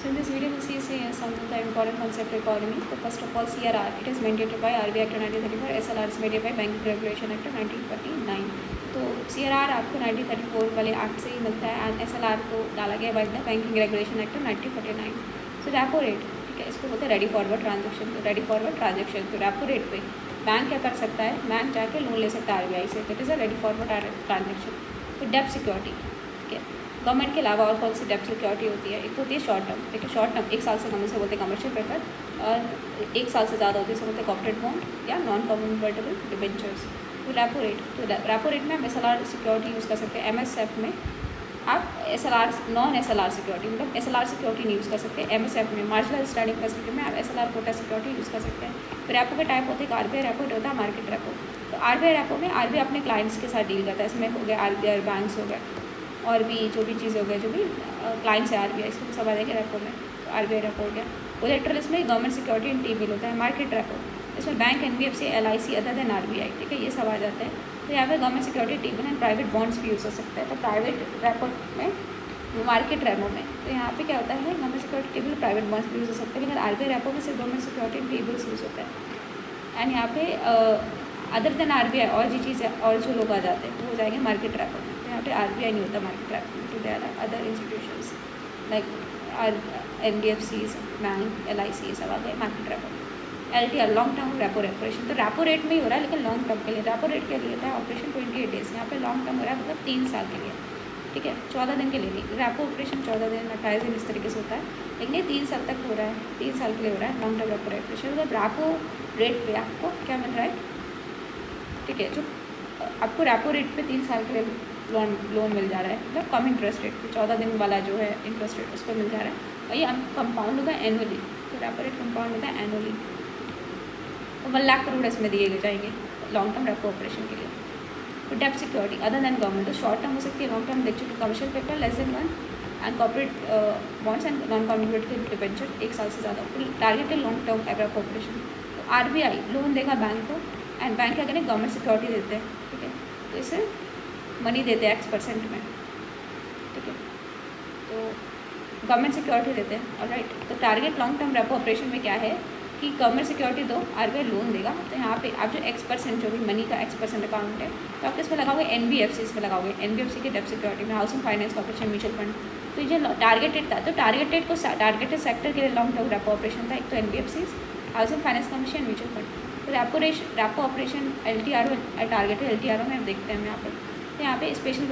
So in this video we'll see some of the important concept of economy. So first of all, CRR, it is mandated by RBI Act 1934, SLR is mandated by Banking Regulation Act 1949. तो CRR आपको 1934 वाले act से ही मिलता है and SLR को डाला गया by the banking regulation act 1949. So repo rate, ठीक है, इसको बोलते हैं रेडी फॉरवर्ड ट्रांजेक्शन. तो रेडी फॉरवर्ड ट्रांजेक्शन, तो रेपो रेट पे बैंक क्या कर सकता है, बैंक जाके लोन ले सकता है RBI से. तो it is a ready forward transaction. तो डेब्ट सिक्योरिटी, ठीक है, गवर्नमेंट के अलावा और कौन सी डेब्ट सिक्योरिटी होती है. एक तो होती है शॉर्ट टर्म, ठीक है, शॉर्ट टर्म 1 साल से कम से बोलते हैं कमर्शियल पेपर, और 1 साल से ज़्यादा होती है बोलते हैं कॉर्पोरेट बॉन्ड या नॉन कन्वर्टेबल डिबेंचर्स. तो रेपो रेट, तो रेपो रेट में हम SLR सिक्योरिटी यूज़ कर सकते हैं. MSF में आप SLR नॉन SLR सिक्योरिटी, मतलब SLR सिक्योरिटी नहीं यूज़ कर सकते. MSF में मार्जिनल स्टैंडिंग फैसिलिटी में आप SLR कोटा सिक्योरिटी यूज़ कर सकते हैं. तो रेपो के टाइप होते हैं, RBI रेपो होता है, मार्केट रेपो. तो RBI रेपो में RBI अपने क्लाइंट्स के साथ डील करता है. इसमें हो गया RBI बैंक्स हो गए और भी जो भी चीज़ हो गया, जो भी क्लाइंट्स है RBI, इसको सब आ जाएगा रेपो में. तो RBI रेपो हो गया. कोलेट्रल इसमें गवर्नमेंट सिक्योरिटी इन टी-बिल होता है. मार्केट रेपो, इसमें bank, NBFC, LIC other than RBI, ठीक है, ये सब आ जाते हैं. तो यहाँ पे government security T-bill and private bonds भी यूज़ हो सकते हैं. तो प्राइवेट रेपो में, मार्केट रेपो में, तो यहाँ पे क्या होता है, government security T-bill, private bonds भी यूज़ हो सकते हैं. लेकिन RBI रेपो में सिर्फ गवर्नमेंट सिक्योरिटी टी-बिल्स यूज़ होता है. एंड यहाँ पे अदर देन RBI और जी चीज़ें और जो लोग आ जाते हैं वो हो जाएंगे मार्केट रेपो में. तो यहाँ पे RBI नहीं होता मार्केट रेपो में. तो they are other institutions like NBFCs, bank, LIC, ये सब आ गए मार्केट रेपो में. LTR, long term repo operation, तो रेपो रेट में ही हो रहा है, लेकिन लॉन्ग टर्म के लिए. रेपो रेट के लिए होता है ऑपरेशन 28 डेज. यहाँ पे लॉन्ग टर्म हो रहा है, मतलब 3 साल के लिए, ठीक है, 14 दिन के लिए नहीं. रेपो ऑपरेशन 14 दिन, 28 दिन इस तरीके से होता है, लेकिन ये 3 साल तक हो रहा है, 3 साल के लिए हो रहा है लॉन्ग टर्म रेपो ऑपरेशन. मतलब रेपो रेट पे आपको क्या मिल रहा है, ठीक है, जो आपको रेपो रेट पे 3 साल के लिए लोन मिल जा रहा है, मतलब कम इंटरेस्ट रेट पे 14 दिन वाला जो है इंटरेस्ट रेट उस पर मिल जा रहा है. और ये कंपाउंड होगा एनुअली. तो रेपो रेट कंपाउंड होता है एनुअली. तो 1 लाख करोड़ इसमें दिए जाएंगे लॉन्ग टर्म रेपो ऑपरेशन के लिए. तो डेब्ट सिक्योरिटी अदर देन गवर्नमेंट, तो शॉर्ट टर्म हो सकती है, लॉन्ग टर्म देख चुके, commercial paper less than 1 and corporate bonds and non convertible debenture 1 साल से ज़्यादा. Targeted long term repo operation. तो RBI लोन देगा बैंक को एंड बैंक क्या करें, गवर्नमेंट सिक्योरिटी देते हैं, ठीक है, तो इसे मनी देते हैं X% में, ठीक है, तो गवर्नमेंट सिक्योरिटी देते हैं. ऑलराइट. तो target long term repo operation में क्या है कि गवर्नमेंट सिक्योरिटी दो, RBI लोन देगा. तो यहाँ पे आप जो X% जो भी मनी का X% अकाउंट है, तो आप किस में लगाओगे, NBFC इसमें लगाओगे. NBFC के डेब्ट सिक्योरिटी में, housing finance corporation, mutual fund. तो ये टारगेटेड था, तो टारगेटेड सेक्टर के लिए लॉन्ग टर्म रेपो ऑपरेशन था. एक तो NBFC, housing finance corporation, mutual fund. तो repo operation LTRO, targeted LTRO में आप देखते हैं यहाँ पर. तो यहाँ पे स्पेशल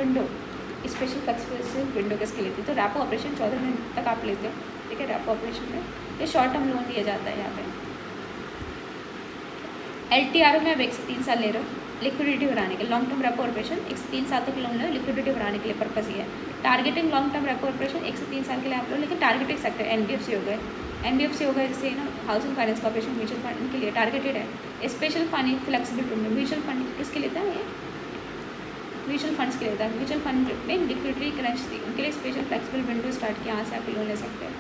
फ्लेक्सिबल विंडो किसके लेती है, तो रेपो ऑपरेशन 14 दिन तक आप लेते हो, ठीक है. रेपो ऑपरेशन में ये शॉर्ट टर्म लोन दिया जाता है. यहाँ पे LTRO में आप 1 से 3 साल ले रहे हो लिक्विडिटी बढ़ाने के. लॉन्ग टर्म रेपो ऑपरेशन 1 से 3 साल तक लोन ले रहे हो लिक्विडिटी बढ़ाने के लिए, पर्पज़ ये है. Targeting long term repo operation 1 से 3 साल के लिए आप लो, लेकिन टारगेटेड सेक्टर NBFC हो गए, जैसे ना housing finance corporation, mutual fund, इनके लिए टारगेटेड है. Special finance flexible window, mutual fund किसके लेता है, ये म्यूचुअल फंड्स के लिए होता है. म्यूचुअल फंड में लिक्विडिटी क्रंच थी, उनके लिए स्पेशल फ्लेक्सिबल विंडो स्टार्ट किया, यहाँ से आप लोन ले सकते हैं.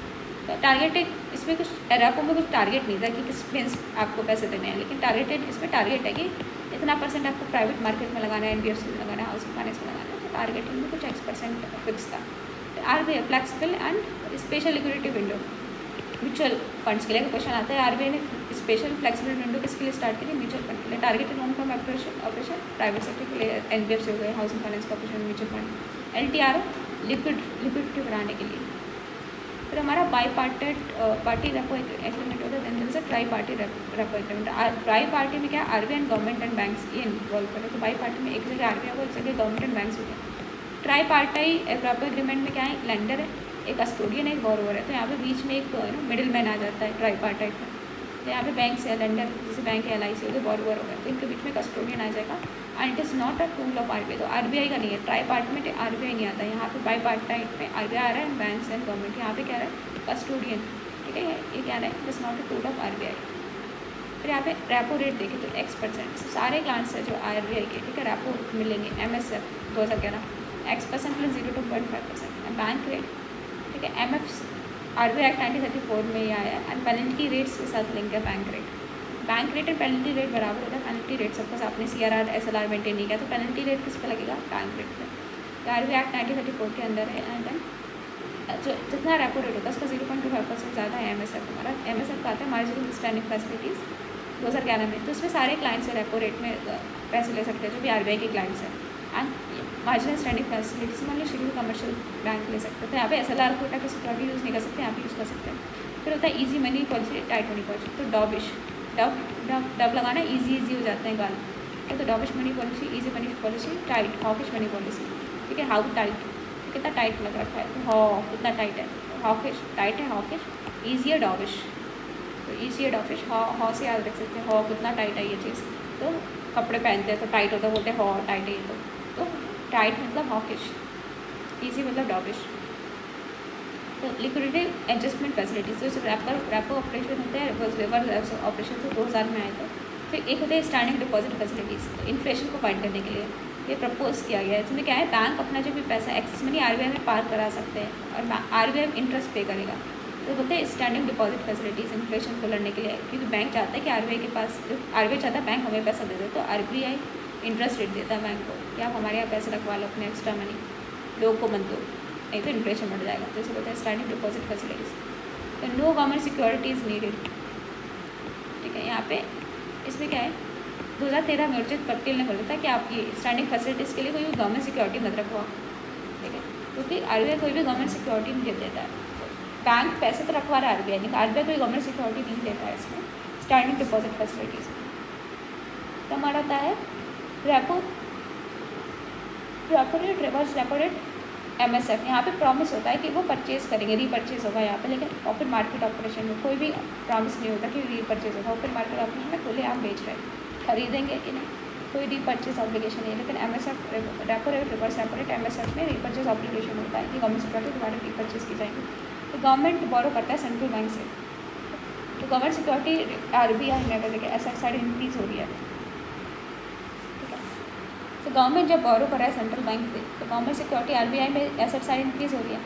तो टारगेटेड, इसमें कुछ रेपो में कुछ टारगेट नहीं था कि किस में आपको पैसे देने हैं, लेकिन टारगेटेड इसमें टारगेट है कि इतना % आपको प्राइवेट मार्केट में लगाना है, NBFC में लगाना है, हाउसिंग फाइनेंस में लगाना है. तो टारगेटिंग में कुछ X% फिक्स था. RBI flexible and special liquidity window mutual funds के लिए क्वेश्चन आता है. RBI ने स्पेशल फ्लेक्सिबल विंडो किसके लिए स्टार्ट की थी, म्यूचुअल फंड के लिए. Targeted long term operation private sector के लिए, NBFC हो गए, housing finance corporation, mutual fund. LTRO liquidity बढ़ाने के लिए. फिर हमारा बाई पार्टी रेपो एग्रीमेंट होता है. देन से try party repo agreement. Bi party में क्या है, RBI and government and banks ये इन्वॉल्व करें. तो बाई पार्टी में एक जगह RBI होगा, एक जगह गवर्नमेंट एंड बैंक्स हो गए. ट्राई पार्टी रेपो एग्रीमेंट में क्या है, लेंडर है, एक कस्टोडियन है, एक बोरोवर है. तो यहाँ पे बीच में एक मिडिल मैन आ जाता है ट्राई पार्टाइट में. तो यहाँ पे बैंक से लेंडर, जैसे बैंक है, LIC हो गए, बोरोवर हो गए, तो इनके बीच में कस्टोडियन आ जाएगा. And it is not a tool of RBI. तो RBI का नहीं है, ट्राई पार्ट में RBI नहीं आता. यहाँ पे बाई पार्टाइट में RBI आ रहा है, बैंक्स एंड गवर्नमेंट. यहाँ पे क्या रहा है, कस्टोडियन, ठीक है, ये क्या रहा है, it is not a tool of RBI. फिर यहाँ पे रेपो रेट देखें तो X%. सारे क्लाइंट्स है जो RBI के, ठीक है, रेपो मिलेंगे. MSF 2011 X% plus 0 to 0.5%. Bank rate, ठीक है, RBI एक्ट 1934 में ये आया है. एंड पेनल्टी रेट्स के साथ लिंक है bank rate. Bank rate and penalty rate बराबर होता है. पेनल्टी रेट सपोज आपने CRR SLR मेंटेन नहीं किया, तो पेनल्टी रेट किस पे लगेगा, बैंक रेट पे. RBI एक्ट 1934 के अंदर है. एंड देन जो जितना रेपो रेट होता है उसका 0.25% ज़्यादा है MSF हमारा। MSF का आता है मार्जिनल स्टैंडिंग फैसिलिटीज़ 2011 में। तो इसमें सारे क्लाइंट्स रेपो रेट में पैसे ले सकते हैं जो भी RBI के क्लाइंट्स हैं। एंड मार्जिनल स्टैंडिंग फैसिलिटीज़ मान लो शेड्यूल कमर्शियल बैंक ले सकते हैं। तो यहाँ पे SLR कोटा की सिक्योरिटी यूज़ नहीं कर सकते, यहाँ पे यूज़ कर सकते हैं। फिर होता है easy money policy, tight money policy. तो डॉबिश डब लगाना ईजी हो जाते हैं गाल। तो dovish money policy, easy money policy, tight hawkish money policy. ठीक है, हाउ टाइट, कितना टाइट लग रखा है, तो कितना टाइट है, हॉकिश टाइट है, हॉकिश ईजी है, डॉबिश तो ईजी है, डॉबिश हॉ से याद रख सकते हैं, हॉ कितना टाइट है ये चीज़। तो कपड़े पहनते हैं तो टाइट होता है, बोलते हैं हॉ टाइट है ये। तो टाइट मतलब हॉकिश, ईजी मतलब डॉबिश। तो लिक्विडिटी एडजस्टमेंट फैसिलिटीज, तो रैपो ऑपरेशन होते हैं, रिवर्स ऑपरेशन तो 2000 में आए थे। फिर एक होते हैं स्टैंडिंग डिपॉजिट फैसिलिटीज़, तो इन्फ्लेशन को फाइंड करने के लिए ये प्रपोज किया गया है। इसमें क्या है, बैंक अपना जो भी पैसा एक्सेस मनी RBI में पार्क करा सकते हैं और RBI में इंटरेस्ट पे करेगा। तो बोलते हैं स्टैंडिंग डिपॉजिट फैसिलिटीज़ इन्फ्लेशन को लड़ने के लिए, क्योंकि बैंक चाहता है कि RBI के पास, RBI चाहता है बैंक हमें पैसा दे दे, तो RBI इंटरेस्ट रेट देता है बैंक को कि आप हमारे यहाँ पैसे रखवा लो अपने एक्स्ट्रा मनी, लोगों को मत दो, नहीं तो इन्फ्लेशन बढ़ जाएगा। तो इसे बोलते हैं स्टैंडिंग डिपॉजिट फैसिलिटीज़। तो नो गवर्नमेंट सिक्योरिटीज़ नीडेड। ठीक है, यहाँ पे इसमें क्या है, 2013 में उर्जित पटेल ने बोला था कि आप ये स्टैंडिंग फैसिलिटीज़ के लिए कोई भी गवर्नमेंट सिक्योरिटी मत रखो। ठीक है, क्योंकि RBI कोई भी गवर्नमेंट सिक्योरिटी नहीं देता है। बैंक पैसे तो रखवा रहा है RBI, नहीं RBI कोई गवर्नमेंट सिक्योरिटी नहीं देता है इसमें स्टैंडिंग डिपॉजिट फैसिलिटीज़। तो हमारा होता है repo rate, reverse repo rate, MSF। यहाँ पे प्रॉमिस होता है कि वो परचेज़ करेंगे, रीपरचेज होगा यहाँ पे, लेकिन ओपन मार्केट ऑपरेशन में कोई भी प्रॉमिस नहीं होता कि रीपरचेज होगा। ओपन मार्केट ऑपरेशन में खुले आप बेच रहे हैं, खरीदेंगे कि नहीं, कोई रीपरचेज ऑब्लिगेशन नहीं है। लेकिन MSF repo rate, reverse repo rate, MSF में रीपरचेज ऑब्लिगेशन होता है कि गवर्नमेंट सिक्योरिटी दोबारा रीपरचेज की जाएगी। तो गवर्नमेंट बोरो करता है सेंट्रल बैंक से, तो गवर्नमेंट सिक्योरिटी RBI में अगर देखिए एसेट साइड इंक्रीज हो रही है। ठीक है, तो गवर्नमेंट जब बोरो कर रहा है सेंट्रल बैंक से, तो गवर्नमेंट सिक्योरिटी RBI में एसेट साइड इंक्रीज हो रही है।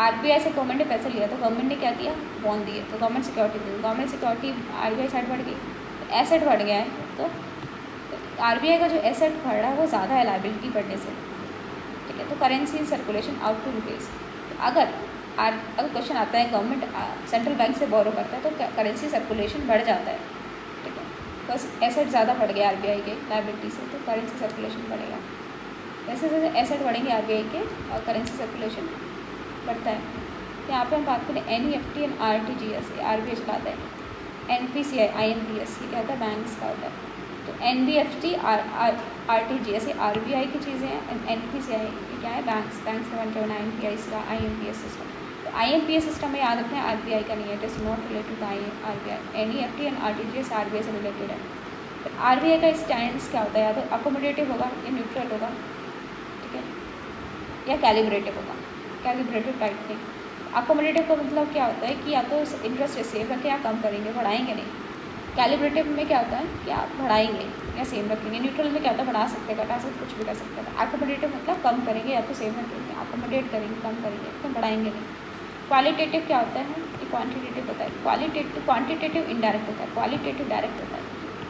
RBI से गवर्नमेंट ने पैसे लिया, तो गवर्नमेंट ने क्या किया, बॉन्ड दिए, तो गवर्नमेंट सिक्योरिटी दी। गवर्नमेंट सिक्योरिटी RBI साइड बढ़ गई, तो एसेट बढ़ गया है। तो RBI का जो एसेट बढ़ रहा है वो ज़्यादा है लाइबिलिटी बढ़ने से। ठीक है, तो currency in circulation out to increase. अगर क्वेश्चन आता है गवर्नमेंट सेंट्रल बैंक से बोरो करता है तो करेंसी सर्कुलेशन बढ़ जाता है। ठीक है, बस एसेट ज़्यादा बढ़ गया RBI के लाइबिलिटी से, तो करेंसी सर्कुलेशन बढ़ेगा। जैसे जैसे एसेट बढ़ेंगे RBI के और करेंसी सर्कुलेशन बढ़ता है। यहाँ पे हम बात करें NEFT एंड RTGS, RBI चलाता है। NPCI INPS ये क्या होता है, बैंक्स का होता है। तो NBFT RTGS ये RBI की चीज़ें हैं। NPCI ये क्या है, बैंक्स का बन के बना INPS का IMPS सिस्टम। तो IMPS सिस्टम में याद रखना है RBI का नहीं है, it is not related to RBI। NEFT and RTGS RBI से रिलेटेड है। तो RBI का स्टैंड्स क्या होता है, या तो अकोमोडेटिव होगा या न्यूट्रल होगा, ठीक है, या कैलिब्रेटिव होगा, कैलिब्रेटिव टाइप नहीं। अकोमोडेटिव का मतलब क्या होता है कि या तो इंटरेस्ट रेट सेम रखें या कम करेंगे, बढ़ाएंगे नहीं। कैलिब्रेटिव में क्या होता है कि आप बढ़ाएंगे या सेम रखेंगे। न्यूट्रल में क्या होता है, बढ़ा सकते हैं, घटा सकते, कुछ भी कर सकते हैं। अकोमोडेटिव मतलब कम करेंगे या तो सेम रखेंगे, अकोमोडेट करेंगे, कम करेंगे, तो बढ़ाएंगे नहीं। क्वालिटेटिव क्या होता है, ये क्वांटिटेटिव होता है। क्वांटिटेटिव इनडायरेक्ट होता है, क्वालिटेटिव डायरेक्ट होता है।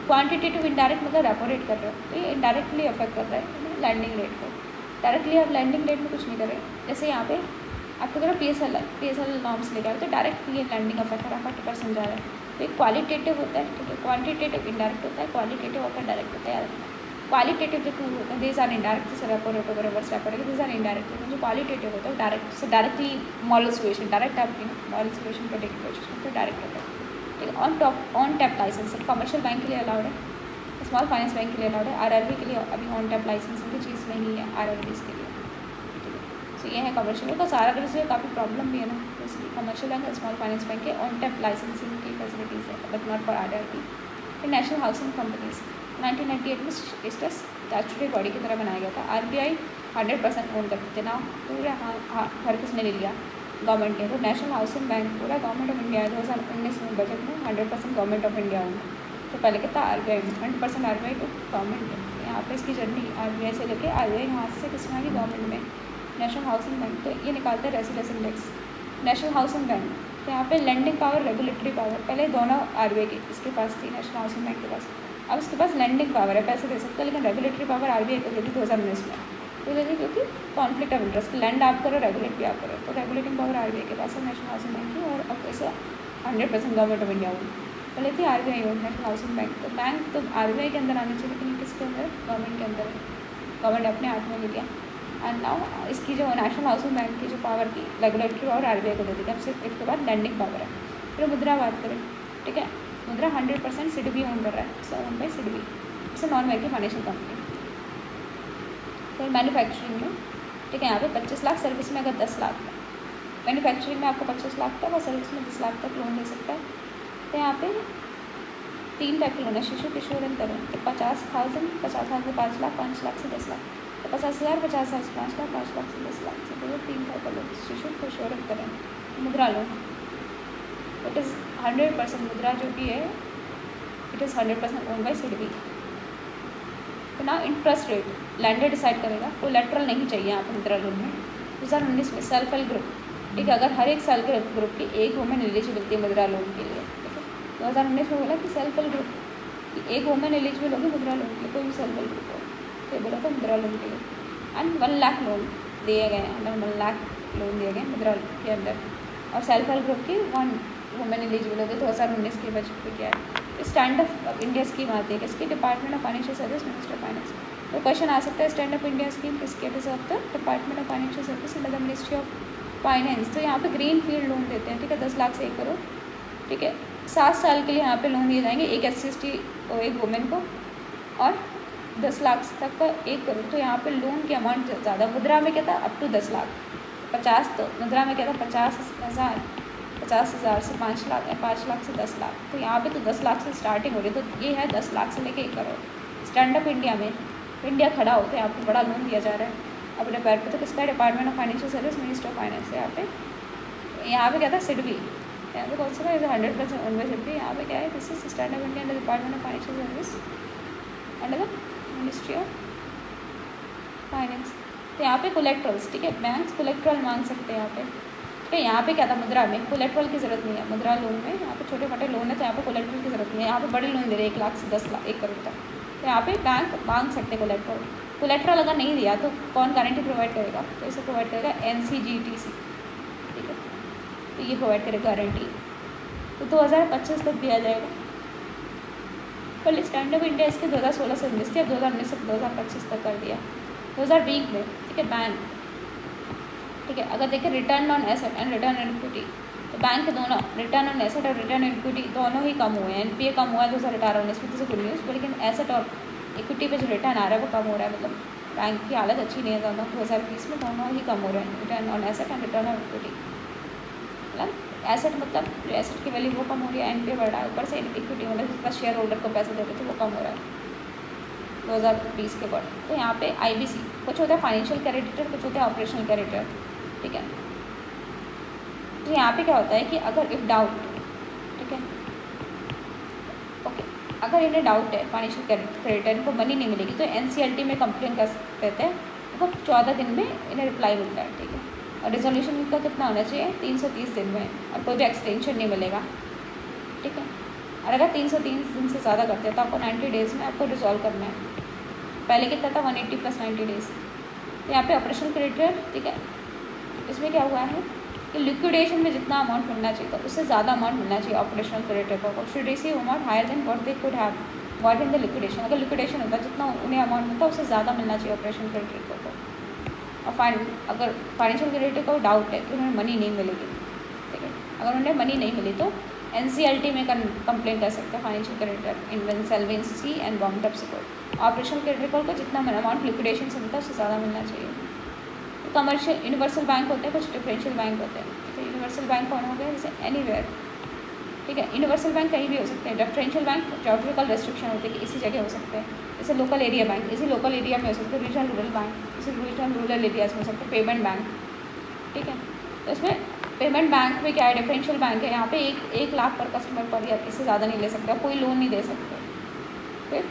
क्वांटिटेटिव इनडायरेक्ट मतलब रेपो रेट कर रहे हो, तो ये इनडायरेक्टली अफेक्ट कर रहा है लैंडिंग रेट को। डायरेक्टली आप लैंडिंग रेट में कुछ नहीं कर रहे। जैसे यहाँ पे आपको अगर PSL नॉर्म्स लेके आए तो डायरेक्ट ये लैंडिंग अफेक्ट कर 40% जा रहा है। तो एक क्वालिटेटिव होता है, ठीक है, क्वांटिटेटिव इनडायरेक्ट होता है, क्वालिटेटिव होकर डायरेक्ट होता है। क्वालिटेटिव जो होता है दीज आर इनडायरेक्ट, जैसे रेपो रेट वगैरह reverse repo rate, these are indirect. जो क्वालिटेटिव होता है डायरेक्ट से डायरेक्टली मॉडल सोल्यूशन, डायरेक्ट आपकी मॉडल सोल्यूशन का टेक तो डायरेक्ट होता है। ठीक है, on tap licence commercial bank के लिए अलाउड है, स्मॉल फाइनेंस बैंक के लिए अलाउड है। RRB के लिए अभी ऑन टैप लाइसेंसिंग की चीज़ नहीं है RRBs के लिए। ठीक है, तो ये है कमर्शियल का सारा, इसमें काफ़ी प्रॉब्लम भी है ना, तो इसलिए कमर्शियल बैंक और स्मॉल फाइनेंस बैंक के ऑन टैप लाइसेंसिंग की फैसिलिटीज़ है, बट नॉट फॉर RRB। फिर नेशनल हाउसिंग कंपनीज 1998 में स्टैट्यूटरी बॉडी की तरह बनाया गया था। RBI 100% ओन करते थे ना, पूरा हर किसने ले लिया, गवर्नमेंट ने। तो नेशनल हाउसिंग बैंक पूरा गवर्नमेंट ऑफ इंडिया 2019 में बजट में 100% गवर्नमेंट ऑफ इंडिया ओन। तो पहले कितना RBI में 100% RBI टू गवर्नमेंट। यहाँ पे इसकी जर्नी RBI से लेके RBI यहाँ से किसमें आ गई, गवर्नमेंट में। नेशनल हाउसिंग बैंक तो ये निकालते हैं residence index. National housing bank तो यहाँ पे लैंडिंग पावर, रेगुलेटरी पावर पहले दोनों RBI की इसके पास थी, नेशनल हाउसिंग बैंक के पास। अब उसके पास लैंडिंग पावर है, पैसे दे सकते हैं, लेकिन रेगुलेटरी पावर RBI को दी थी 2019 में। तो देखिए क्योंकि कॉन्फ्लिक्ट ऑफ इंटरेस्ट, लैंड आप करो, रेगुलेट भी आप करो, तो रेगुलेटिंग पावर आरबीआई के पास है, नेशनल हाउसिंग बैंक की, और अब ऐसा 100% गवर्नमेंट ऑफ इंडिया हुई। पहले थी आरबीआई और नेशनल हाउसिंग बैंक, तो बैंक तो आरबीआई के अंदर आनी चाहिए, लेकिन किसके अंदर, गवर्नमेंट के अंदर है, गवर्नमेंट अपने हाथ में ले लिया। एंड नाउ इसकी जो नेशनल हाउसिंग बैंक की जो पावर थी, रेगुलेटरी पावर आरबीआई को दे दी, अब सिर्फ इसके बाद लैंडिंग पावर है। फिर मुद्रा बात करें, ठीक है, मुद्रा 100% सिडबी ओन कर रहा है, so own by SIDBI, it's non banking financial company. फिर मैन्युफैक्चरिंग में, ठीक है, यहाँ पे 25 लाख, सर्विस में अगर 10 लाख है, मैन्युफैक्चरिंग में आपको 25 लाख तक और सर्विस में 10 लाख तक लोन दे सकता है। तो यहाँ पे 3 टाइप के लोन है, शिशु, किशोर एंड तरुण। तो 50,000 से 5 लाख, 5 लाख से 10 लाख, तो 50,000, 50,000 से 5 लाख, 5 लाख से 10 लाख से, तो ये 3 टाइप का लोन, शिशु, किशोर एंड तरुण। मुद्रा लोन, इट इज़ 100% मुद्रा जो भी है, it is 100% own by SIDBI. तो ना इंटरेस्ट रेट लैंडर डिसाइड करेगा, कोलैटरल नहीं चाहिए यहाँ पर मुद्रा लोन में। 2019 में सेल्फ हेल्प ग्रुप, ठीक है, अगर हर एक सेल्फ हेल्प ग्रुप की एक वुमेन एलिजिबल थी मुद्रा लोन के लिए, ठीक है, 2019 में बोला कि सेल्फ हेल्प ग्रुप की एक वुमेन एलिजिबल होगी मुद्रा लोन के लिए, कोई भी सेल्फ हेल्प ग्रुप हो, तो बोला था मुद्रा लोन के लिए। एंड 1 लाख लोन दिए गए हैं, 1 लाख लोन दिए गए मुद्रा के अंदर, और सेल्फ हेल्प ग्रुप की 1 वुमेन एलिजिबल होगी। 2019 के बजट पे क्या है, स्टैंड अप इंडिया स्कीम आती है किसकी, department of financial service, minister of finance. तो क्वेश्चन आ सकता है स्टैंड अप इंडिया स्कीम किसके, it is of the department of financial service under the ministry of finance. तो यहाँ पे ग्रीन फील्ड लोन देते हैं, ठीक है, 10 लाख से 1 करोड़, ठीक है, 7 साल के लिए यहाँ पे लोन दिए जाएंगे, एक SC/ST और एक वुमेन को, और 10 लाख तक का 1 करोड़। तो यहाँ पे लोन की अमाउंट ज़्यादा, मुद्रा में क्या था, अप टू 10 लाख, 50, तो मुद्रा में क्या था 50,000 से 5 लाख है, 5 लाख से 10 लाख, तो यहाँ पे तो 10 लाख से स्टार्टिंग हो रही है, तो ये है 10 लाख से लेके 1 करोड़। स्टैंड अप इंडिया में इंडिया खड़ा होता है, आपको बड़ा लोन दिया जा रहा है अपने पैर पे, तो किसका, department of financial service, minister of finance है। यहाँ पे क्या था, सिडबी, यहाँ पे कौन सा था, 100% ओन बाय सिडबी। यहाँ पे क्या है, this is stand up India under department of financial service under the ministry of finance. तो यहाँ पे कोलेक्ट्रल्स, ठीक है, बैंक्स कोलेक्ट्रल मांग सकते हैं यहाँ पे, ठीक है। यहाँ पे क्या था, मुद्रा में कोलेक्ट्रल की जरूरत नहीं है, मुद्रा लोन में यहाँ पे छोटे मोटे लोन है, तो यहाँ पे कोलेक्ट्रल की जरूरत नहीं है। यहाँ पे बड़े लोन दे रहे हैं 1 लाख से 10 लाख, 1 करोड़ तक, तो यहाँ पे बैंक मांग सकते हैं कोलेक्ट्रल। कोलेक्ट्रल अगर नहीं दिया तो कौन गारंटी प्रोवाइड करेगा, तो इसे प्रोवाइड करेगा NCGTC, ठीक है, तो ये प्रोवाइड करेगा गारंटी, तो 2025 तक दिया जाएगा। पहले स्टैंड अप इंडिया इसके 2016 से 19 थी, अब 2019 से 2025 तक कर दिया। 2020 में, ठीक है, बैंक, ठीक है, अगर देखें return on asset and return on equity, तो बैंक के दोनों रिटर्न ऑन एसेट और रिटर्न ऑन इक्विटी दोनों ही कम हुए हैं। NPA कम हुआ है 2018-19 में, जैसे गुड न्यूज़, लेकिन एसेट और इक्विटी पे जो रिटर्न आ रहा है वो कम हो रहा है, मतलब बैंक की हालत अच्छी नहीं है ज़्यादा। 2020 में दोनों ही कम हो रहे हैं, return on asset and return on equity, मतलब एसेट मतलब जो एसेट की वैल्यू वो कम हो रही है, NPA बढ़ रहा है, ऊपर से इक्विटी मतलब जितना शेयर होल्डर को पैसे देते थे वो कम हो रहा है 2020 के बाद। तो यहाँ पे IBC कुछ होता है फाइनेंशियल क्रेडिटर, कुछ होता है ऑपरेशनल क्रेडिटर, ठीक है। तो यहाँ पे क्या होता है कि अगर इफ़ डाउट, ठीक है, ओके, अगर इन्हें डाउट है फाइनेंशियल क्रेडिटर, इनको मनी नहीं मिलेगी, तो NCLT में कंप्लेन कर सकते हैं, तो 14 दिन में इन्हें रिप्लाई मिलता है, ठीक है। और रिजोल्यूशन इनका कितना होना चाहिए, 330 दिन में, और कोई भी एक्सटेंशन नहीं मिलेगा, ठीक है। और अगर 330 दिन से ज़्यादा करते हैं तो आपको 90 डेज़ में आपको रिजॉल्व करना है। पहले कितना था, 180 + 90 डेज़। तो यहाँ पे ऑपरेशनल क्रेडिटर, ठीक है, इसमें क्या हुआ है कि लिक्विडेशन में जितना अमाउंट मिलना चाहिए था उससे ज़्यादा अमाउंट मिलना चाहिए ऑपरेशनल क्रेडिटर को, should receive amount higher than what they could have got in the liquidation. अगर लिक्विडेशन होता है जितना उन्हें अमाउंट मिलता है उससे ज़्यादा मिलना चाहिए ऑपरेशनल क्रेडिटर को। और अगर फाइनेंशियल क्रेडिटर को डाउट है कि उन्हें मनी नहीं मिलेगी, ठीक है, अगर उन्हें मनी नहीं मिली तो NCLT में कंप्लेन कर सकते हैं financial creditor, insolvency and bound up support. Operational creditor को जितना अमाउंट लिक्विडेशन से मिलता है उससे ज़्यादा मिलना चाहिए। कमर्शियल यूनिवर्सल बैंक होते हैं, कुछ डिफरेंशियल बैंक होते हैं। तो यूनिवर्सल बैंक कौन हो गया, जैसे एनीवेयर, ठीक है, यूनिवर्सल बैंक कहीं भी हो सकते हैं। डिफरेंशियल बैंक ज्योग्राफिकल रेस्ट्रिक्शन होती है कि इसी जगह हो सकते हैं, जैसे लोकल एरिया बैंक इसी लोकल एरिया में हो सकते हैं, रीजनल रूरल बैंक इसी रीजनल रूरल एरियाज में हो सकते हैं, पेमेंट बैंक, ठीक है। तो इसमें पेमेंट बैंक में क्या है, डिफरेंशियल बैंक है, यहाँ पे 1 लाख पर कस्टमर पर ईयर, इससे ज़्यादा नहीं ले सकते, कोई लोन नहीं दे सकते। फिर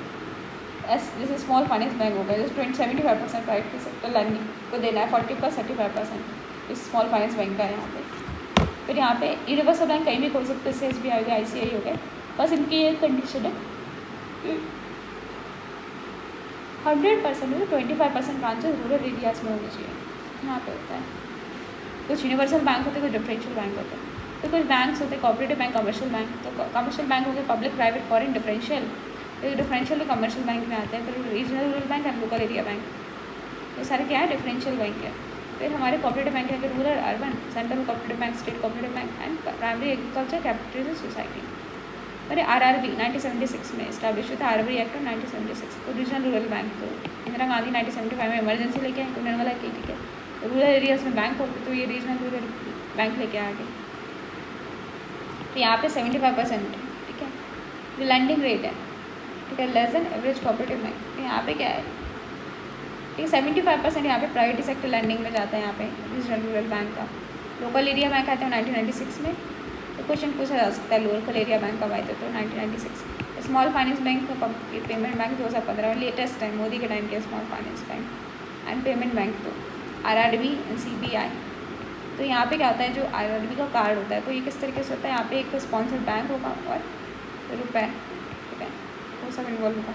जैसे स्मॉल फाइनेंस बैंक हो गया, जैसे 75% प्राइवेट सेक्टर लैंडिंग को देना है, 40 + 35% इस स्मॉल फाइनेंस बैंक का है यहाँ पे। फिर यहाँ पे यूनिवर्सल बैंक कहीं भी खोल सकते हैं, जैसे SBI हो गया, ICI हो गया, बस इनकी एक कंडीशन है 100% में 25% ब्रांचेस रूरल एरियाज़ में होनी चाहिए, यहाँ पे होता है। कुछ यूनिवर्सल बैंक होते हैं, कुछ डिफरेंशियल बैंक होते हैं। तो कुछ बैंक्स होते हैं कोऑपरेटिव बैंक, कमर्शियल बैंक। तो कमर्शियल बैंक हो गए पब्लिक, प्राइवेट, फॉरेन, डिफरेंशियल। तो डिफरेंशियल तो कमर्शियल बैंक में आते हैं। फिर regional rural bank and local area bank, ये सारे क्या है, डिफरेंशियल बैंक है। फिर हमारे कोऑपरेटिव बैंक है rural, urban, central cooperative bank, state cooperative bank and primary agriculture capital society. अरे RRB 1976 में इस्टेब्लिश हुआ था, RRB एक्ट 1976। तो रीजनल रूरल बैंक तो इंदिरा गांधी 1975 में इमरजेंसी लेके आए, तो उन्होंने बोला कि ठीक है रूरल एरियाज़ में बैंक होते, तो ये रीजनल रूरल बैंक लेके आ गए। तो यहाँ पे 75%, ठीक है, जो लैंडिंग रेट है, ठीक है, less than average cooperative bank. तो यहाँ पे क्या है, ठीक है, 75% यहाँ पे प्राइवेट सेक्टर लैंडिंग में जाता है। यहाँ पे रीजनल रूरल बैंक का। लोकल एरिया बैंक आते हैं 1996 में। तो क्वेश्चन पूछा जा सकता है लोकल एरिया बैंक कब आए थे, तो 1996। Small finance bank, payment bank 2015 में, लेटेस्ट है मोदी के टाइम के small finance bank and payment Bank. तो RRB एंड CBI। तो यहाँ पे क्या होता है, जो RRB का कार्ड होता है, तो ये किस तरीके से होता है, यहाँ पे एक स्पॉन्सर्ड बैंक होगा और रुपए, ठीक है, वो सब इन्वॉल्व होगा।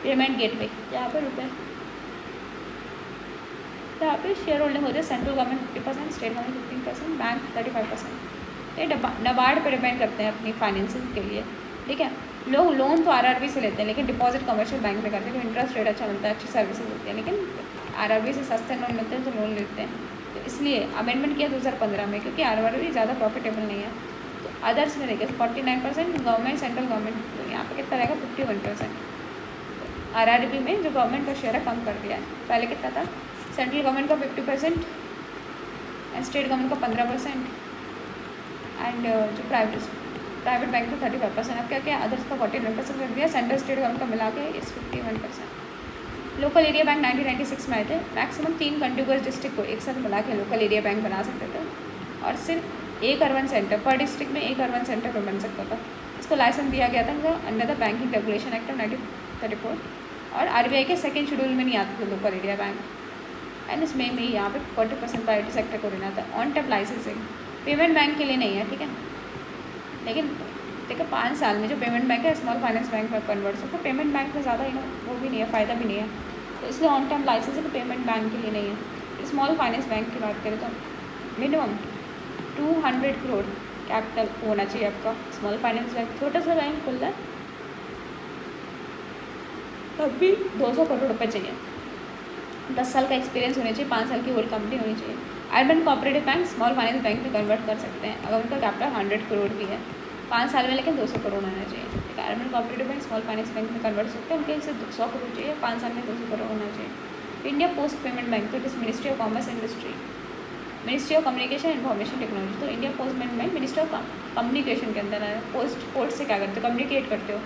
पेमेंट गेटवे, यहाँ पे रुपए, तो यहाँ पे शेयर होल्डिंग होती है central government 50%, state government 15%, bank 35%। ये नबार्ड पे डिपेंड करते हैं अपनी फाइनेंसिंग के लिए, ठीक है। लोग लोन तो RRB से लेते हैं, लेकिन डिपॉजिट कमर्शियल बैंक में करते हैं, इंटरेस्ट रेट अच्छा मिलता है, अच्छी सर्विसेज होती है। लेकिन RRB से सस्ते लोन मिलते हैं तो लोन लेते हैं। तो इसलिए अमेंडमेंट किया 2015 में, क्योंकि RRB ज़्यादा प्रॉफिटेबल नहीं है। तो अदर्स में देखिए 49%, गवर्नमेंट, सेंट्रल गवर्नमेंट, तो यहाँ पे कितना रहेगा 51%। RRB में जो गवर्नमेंट का शेयर है कम कर दिया है, पहले कितना था, सेंट्रल गवर्नमेंट का 50% एंड स्टेट गवर्नमेंट का 15% एंड जो प्राइवेट बैंक का 35%। अब क्या क्या अदर्स का 49% कर दिया, सेंट्रल स्टेट गवर्नमेंट का मिला के इस 51%। लोकल एरिया बैंक 1996 में आए थे। मैक्सिमम 3 कंटिग्यूअस डिस्ट्रिक्ट को एक साथ मिला के लोकल एरिया बैंक बना सकते थे, और सिर्फ एक अर्बन सेंटर पर डिस्ट्रिक्ट में, एक अर्बन सेंटर पर बन सकता था। इसको लाइसेंस दिया गया था under the banking regulation act of 1934, और RBI के सेकेंड शेड्यूल में नहीं आते थे लोकल एरिया बैंक। एंड इसमें भी यहाँ पे 40% प्राइवेट सेक्टर को देना था। On tape licensing payment bank के लिए नहीं है, ठीक है, लेकिन देखो 5 साल में जो पेमेंट बैंक है स्मॉल फाइनेंस बैंक में कन्वर्ट हो सकता है। पेमेंट बैंक में ज़्यादा वो भी नहीं है, फ़ायदा भी नहीं है, तो इसलिए on time licensing payment bank के लिए नहीं है। स्मॉल फाइनेंस बैंक की बात करें तो मिनिमम 200 करोड़ कैपिटल होना चाहिए आपका। स्मॉल फाइनेंस बैंक छोटा सा बैंक खुल रहा है तब भी 200 करोड़ रुपये चाहिए। 10 साल का एक्सपीरियंस होना चाहिए, 5 साल की होल कंपनी होनी चाहिए। Urban cooperative bank small finance bank में कन्वर्ट कर सकते हैं अगर उनका कैपिटल 100 करोड़ भी है, 5 साल में, लेकिन 200 करोड़ होना चाहिए। ठीक है, urban cooperative bank small finance bank में कन्वर्ट कर सकते हैं, उनके से 100 करोड़ चाहिए, 5 साल में 200 करोड़ होना चाहिए। इंडिया पोस्ट पेमेंट बैंक, तो it is ministry of commerce industry, ministry of communication information technology. तो India Post Payment Bank ministry of communication के अंदर है। पोस्ट से क्या करते हो, कम्युनिकेट करते हो।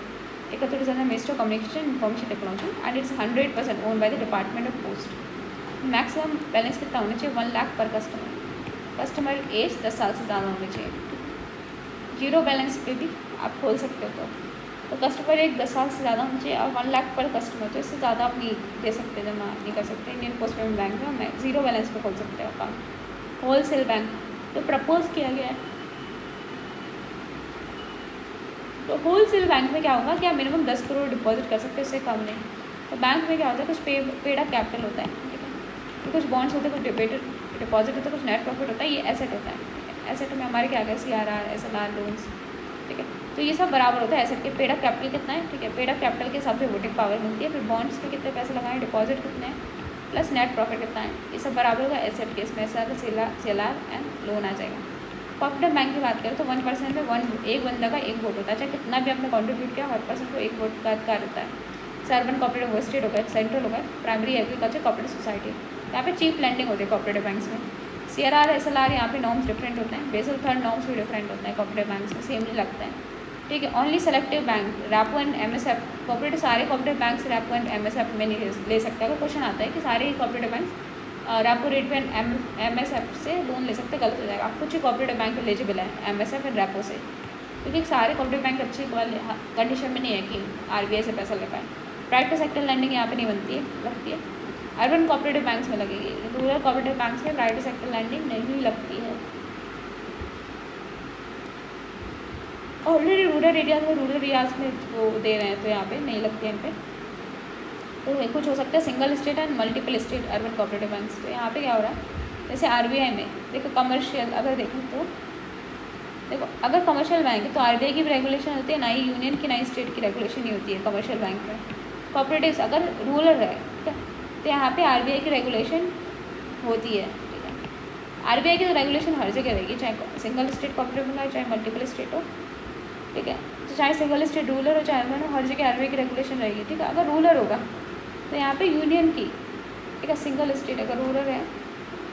एक तो है ministry of communication information technology and it's 100% own by the department of post. Maximum balance कितना होना चाहिए, 1 लाख पर कस्टमर। कस्टमर एज 10 साल से ज़्यादा होनी चाहिए। जीरो बैलेंस पे भी आप खोल सकते हो, तो कस्टमर एक 10 साल से ज़्यादा होना चाहिए और 1 लाख पर कस्टमर, तो इससे ज़्यादा आप नहीं दे सकते, जमा नहीं कर सकते। इंडियन पोस्ट पेमेंट बैंक में जीरो बैलेंस पे खोल सकते हो अकाउंट। होलसेल बैंक तो प्रपोज किया गया है, तो होलसेल बैंक में क्या होगा कि आप मिनिमम 10 करोड़ डिपॉजिट कर सकते हो, इससे कम नहीं। तो बैंक में क्या होता है, कुछ पेड अप कैपिटल होता है, ठीक है, तो कुछ बॉन्ड्स होते हैं, कुछ डिपॉजिट होता है, कुछ नेट प्रॉफिट होता है, ये एसेट होता है। ठीक है, एसेट में हमारे क्या गया, CRR, SLR लोन्स, ठीक है, तो ये सब बराबर होता है एसेट के। पेड अप कैपिटल कितना है, ठीक है, पेड अप कैपिटल के हिसाब से वोटिंग पावर मिलती है। फिर बॉन्ड्स पे कितने पैसे लगाएं, डिपॉजिट कितने हैं, प्लस नेट प्रॉफिट कितना है, ये सब बराबर होगा एसेट के। इसमें CLR एंड लोन आ जाएगा। कोऑपरेटिव बैंक की बात करें तो 1% में एक बंदा का एक वोट होता है, चाहे कितना भी आपने कॉन्ट्रीब्यूट किया, हर पर्सन को एक वोट का अधिकार होता है। अर्बन कोऑपरेटिव वो स्टेट होगा, सेंट्रल होगा, प्राइमरी एग्रीकल्चर कोऑपरेटिव सोसाइटी। यहाँ पे चीप लैंडिंग होती है कोऑपरेटिव बैंक्स में। CRR, SLR यहाँ पे नॉर्म्स डिफरेंट होते हैं, बेसल थर्ड नॉर्म्स भी डिफरेंट होते हैं कोऑपरेटिव बैंक्स में, सेम नहीं लगता है। ठीक है, only selective bank, rapport and MSF, cooperative सारे कोऑपरेटिव बैंक से रैपो एंड MSF में नहीं ले सकते। अगर क्वेश्चन आता है कि सारे कोऑपरेटिव बैंक रैपो रेट पे MSF से लोन ले सकते, गलत हो जाएगा। कुछ ही कोऑपरेटिव बैंक एलिजिबल है MSF एंड रैपो से, क्योंकि सारे कोऑपरेटिव बैंक अच्छी कंडीशन में नहीं है कि RBI से पैसा ले पाए। प्राइवेट सेक्टर लैंडिंग यहाँ पे नहीं लगती है, अर्बन कोऑपरेटिव बैंक्स में लगेगी। रूरल कोऑपरेटिव बैंक्स में प्राइवेट सेक्टर लैंडिंग नहीं लगती है। ऑलरेडी रूरल एरियाज में वो दे रहे हैं, तो यहाँ पे नहीं लगती है इन पर। तो कुछ हो सकता है single state and multiple state urban cooperative banks. तो यहाँ पे क्या हो रहा है, जैसे आरबीआई में देखो कमर्शियल अगर देखें तो देखो अगर कमर्शियल बैंक है तो आरबीआई की भी रेगुलेशन होती है, ना ही यूनियन की ना ही स्टेट की रेगुलेशन ही होती है कमर्शियल बैंक में। कोऑपरेटिव्स अगर रूरल है ठीक है तो यहाँ पे आरबीआई की रेगुलेशन होती है, ठीक है। आरबीआई की तो रेगुलेशन हर जगह रहेगी, चाहे सिंगल स्टेट कोऑपरेटिव बैंक हो चाहे मल्टीपल स्टेट हो, ठीक है। तो चाहे सिंगल स्टेट रूरल हो चाहे अर्बन हो, हर जगह आरबीआई की रेगुलेशन रहेगी, ठीक है। अगर रूरल होगा तो यहाँ पे यूनियन की, ठीक है, सिंगल स्टेट अगर रूरल है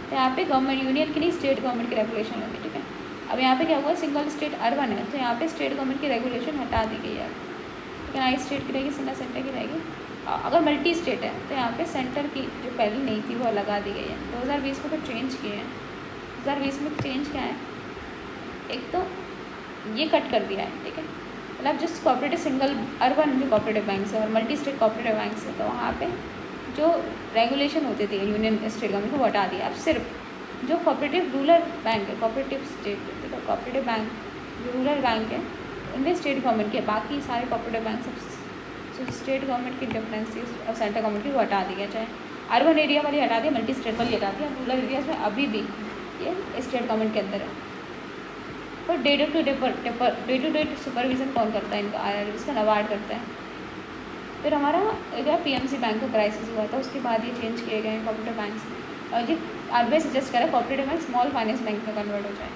तो यहाँ पे गवर्नमेंट यूनियन की नहीं स्टेट गवर्नमेंट की रेगुलेशन होगी, ठीक है। अब यहाँ पे क्या हुआ, सिंगल स्टेट अर्बन है तो यहाँ पे स्टेट गवर्नमेंट की रेगुलेशन हटा दी गई है, ठीक है। ना स्टेट की रहेगी ना सेंटर की रहेगी। अगर मल्टी स्टेट है तो यहाँ पे सेंटर की जो पहले नहीं थी वो लगा दी गई है। 2020 में तो चेंज किए हैं। 2020 में चेंज क्या है, एक तो ये कट कर दिया है, ठीक है। मतलब जिस कोऑपरेटिव सिंगल अर्बन जो कोऑपरेटिव बैंक है और मल्टी स्टेट कोऑपरेटिव बैंक है तो वहाँ पे जो रेगुलेशन होती थी यूनियन स्टेट गवर्नमेंट को हटा दिया। अब सिर्फ जो कोऑपरेटिव रूरल बैंक है, कोऑपरेटिव स्टेट, ठीक है, कोऑपरेटिव बैंक जो रूरल बैंक है उनमें स्टेट गवर्नमेंट के, बाकी सारे कोऑपरेटिव बैंक सब स्टेट गवर्नमेंट की डिफरेंसेस और सेंट्रल गवर्नमेंट की वो हटा दी है। चाहे अर्बन एरिया वाली हटा दी, मल्टी स्टेट वाली हटा दी, रूरल एरियाज में अभी भी ये स्टेट गवर्नमेंट के अंदर है। Per day to day supervision कौन करता है इनका, इसका नबार्ड करता है। फिर हमारा क्या पीएमसी बैंक का क्राइसिस हुआ था, उसके बाद ये चेंज किए गए कोऑपरेटिव बैंक्स। और जी आरबीआई सजेस्ट करा cooperative bank small finance bank में कन्वर्ट हो जाए,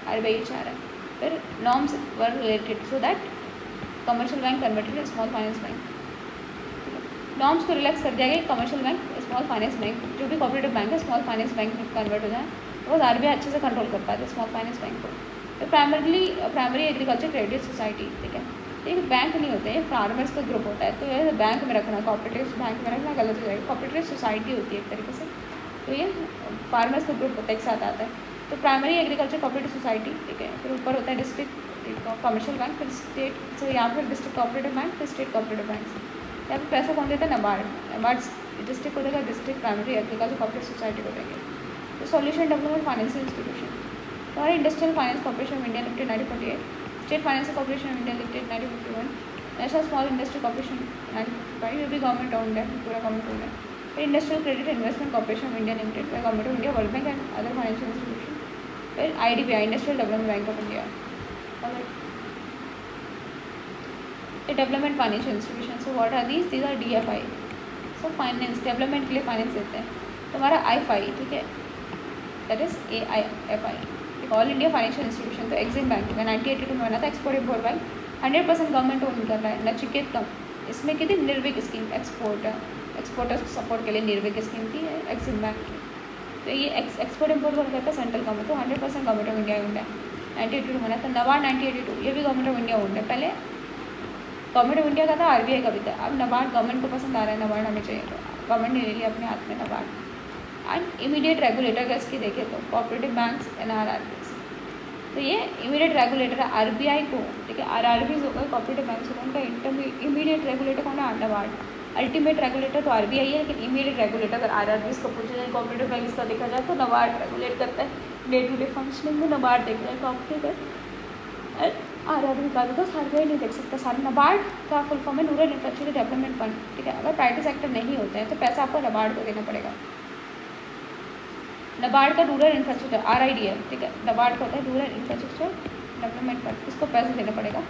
आरबीआई चाह रहा है। फिर norms were related so that commercial bank converted to small finance bank. Norms को रिलैक्स कर दिया गया, commercial bank small finance bank जो भी कोऑपरेटिव बैंक है स्मॉल फाइनेंस बैंक में कन्वर्ट हो जाए, वो आरबीआई अच्छे से कंट्रोल कर पाते स्मॉल फाइनेंस बैंक को। तो प्राइमरी एग्रीकल्चर क्रेडिट सोसाइटी, ठीक है, एक बैंक नहीं होते, फार्मर्स का ग्रुप होता है। तो ये बैंक में रखना, कोऑपरेटिव बैंक में रखना गलत हो जाएगा। कोऑपरेटिव सोसाइटी होती है एक तरीके से, तो ये फार्मर्स का ग्रुप होता है, एक साथ आता है। तो प्राइमरी एग्रीकल्चर कोऑपरेटिव सोसाइटी, ठीक है। फिर ऊपर होता है डिस्ट्रिक्ट कमर्शियल बैंक, फिर स्टेट, तो यहाँ पर डिस्ट्रिक्ट कोऑपरेटिव बैंक, फिर स्टेट कोऑपरेटिव बैंक। यहाँ पर पैसा कौन देता है, नबार्ड डिस्ट्रिक्ट को देगा, district primary agriculture cooperative society को देंगे। तो सॉल्यूशन डेवलपमेंट फाइनेंशियल इंस्टीट्यूशन, तो industrial finance corporation of India limited 1948, state financial corporation of India limited 1951, national small industry corporation 1955, ये भी गवर्नमेंट ओन्ड है, पूरा गवर्नमेंट ओन्ड है। फिर industrial credit investment corporation of India limited by government of India, world bank and other financial institution. फिर IDBI, industrial development bank of India. Development financial institution, so what are these are DFI, so finance development के लिए finance देते हैं। तो हमारा आईएफआई, ठीक है, that is AIFI, all India financial institution. तो एक्सिम बैंक में 1982 में बना था, export import bank 100% government own कर रहा है। नचिकेत कम इसमें कितनी निर्विक स्कीम, एक्सपोर्टर्स सपोर्ट के लिए निर्विक स्कीम थी एक्सिम बैंक की। तो ये एक्सपोर्ट इम्पोर्ट कौन करता है, सेंट्रल गवर्नमेंट, तो 100% गवर्नमेंट ऑफ इंडिया ओन है। 1982 बना था। नबार्ड 1982, ये भी गवर्नमेंट ऑफ इंडिया ओन है। पहले गवर्नमेंट ऑफ इंडिया का था, आरबीआई का भी था। अब नबार्ड गवर्नमेंट को पसंद आ रहा है, नबार्ड हमें चाहिए, तो गवर्नमेंट ने ले लिया अपने हाथ में नबार्ड। एंड इमीडिएट रेगुलेटर का इसकी देखें तो कोऑपरेटिव बैंक्स NRRBs, तो ये इमीडिएट रेगुलेटर है आरबीआई को, ठीक है। RRBs हो गए कोऑपरेटिव बैंक्स हो गए, उनका इमीडिएट रेगुलेटर कौन है, नबार्ड। अल्टीमेट रेगुलेटर तो आरबीआई है, लेकिन इमीडिएट रेगुलेटर अगर RRBs को पूछा जाए कोऑपरेटिव बैंक्स का देखा जाए तो नबार्ड रेगुलेट करता है। डे टू डे फंक्शनिंग में नबार्ड देख रहा है कोऑपरेटिव एंड RRB का, बिकॉज आरबीआई नहीं देख सकता सारे। नबार्ड का फुल फॉर्म है रूरल इंफ्रास्ट्रक्चर डेवलपमेंट फंड, ठीक है। अगर प्राइवेट सेक्टर नहीं होते हैं तो पैसा आपको नबार्ड को देना पड़ेगा। नबार्ड का रूरल इंफ्रास्ट्रक्चर RIDF, ठीक है, नबार्ड का होता है रूरल इंफ्रास्ट्रक्चर डेवलपमेंट फंड, इसको पैसे देना पड़ेगा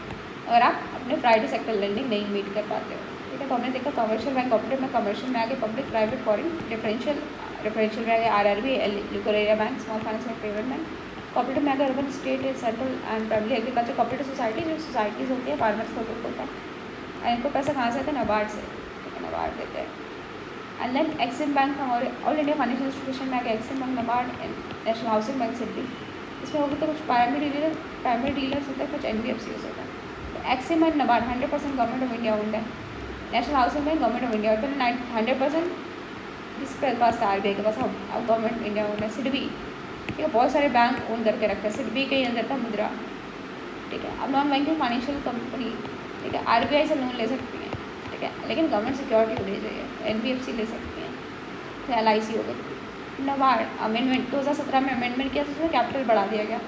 अगर आप अपने प्राइवेट सेक्टर लैंडिंग नहीं मीट कर पाते हो, ठीक है। तो हमने देखा कमर्शियल बैंक कोऑपरेटिव में, कमर्शियल में आगे पब्लिक प्राइवेट फॉरेन, डिफरेंशियल में आगे RRB, liquid area bank, small finance में पेमेंट बैंक, कोऑपरेटिव में आगे urban state central and primary agriculture cooperative society, जो सोसाइटीज़ होती है फार्मर्स को ग्रुप होता है, और इनको पैसा कहाँ से आता है, नबार्ड से, ठीक है, नबार्ड देते हैं। एंड देन एक्सिम बैंक हमारे ऑल इंडिया फाइनेंशियल इंस्टीट्यूशन में आगे Exim bank, NABARD, national housing bank, city, इसमें होगा तो कुछ प्राइमरी डीलर्स होते हैं, कुछ NBFCs होता है। तो EXIM and NABARD 100% government of India owned है। National housing bank government of India, पहले 100% इसके पास था RBI के पास, अब गवर्नमेंट इंडिया ओन्ड है। सिडबी, ठीक है, बहुत सारे बैंक ओन करके रखते हैं। सिडबी के अंदर था मुद्रा, ठीक है। अब नॉन बैंकिंग फाइनेंशियल कंपनी, ठीक है, RBI से लोन ले सकती है, ठीक है, लेकिन गवर्नमेंट सिक्योरिटी होनी चाहिए। NBFC ले सकती हैं, तो LIC हो गई। नबार्ड अमेंडमेंट 2017 में अमेंडमेंट किया, तो उसमें कैपिटल बढ़ा दिया गया।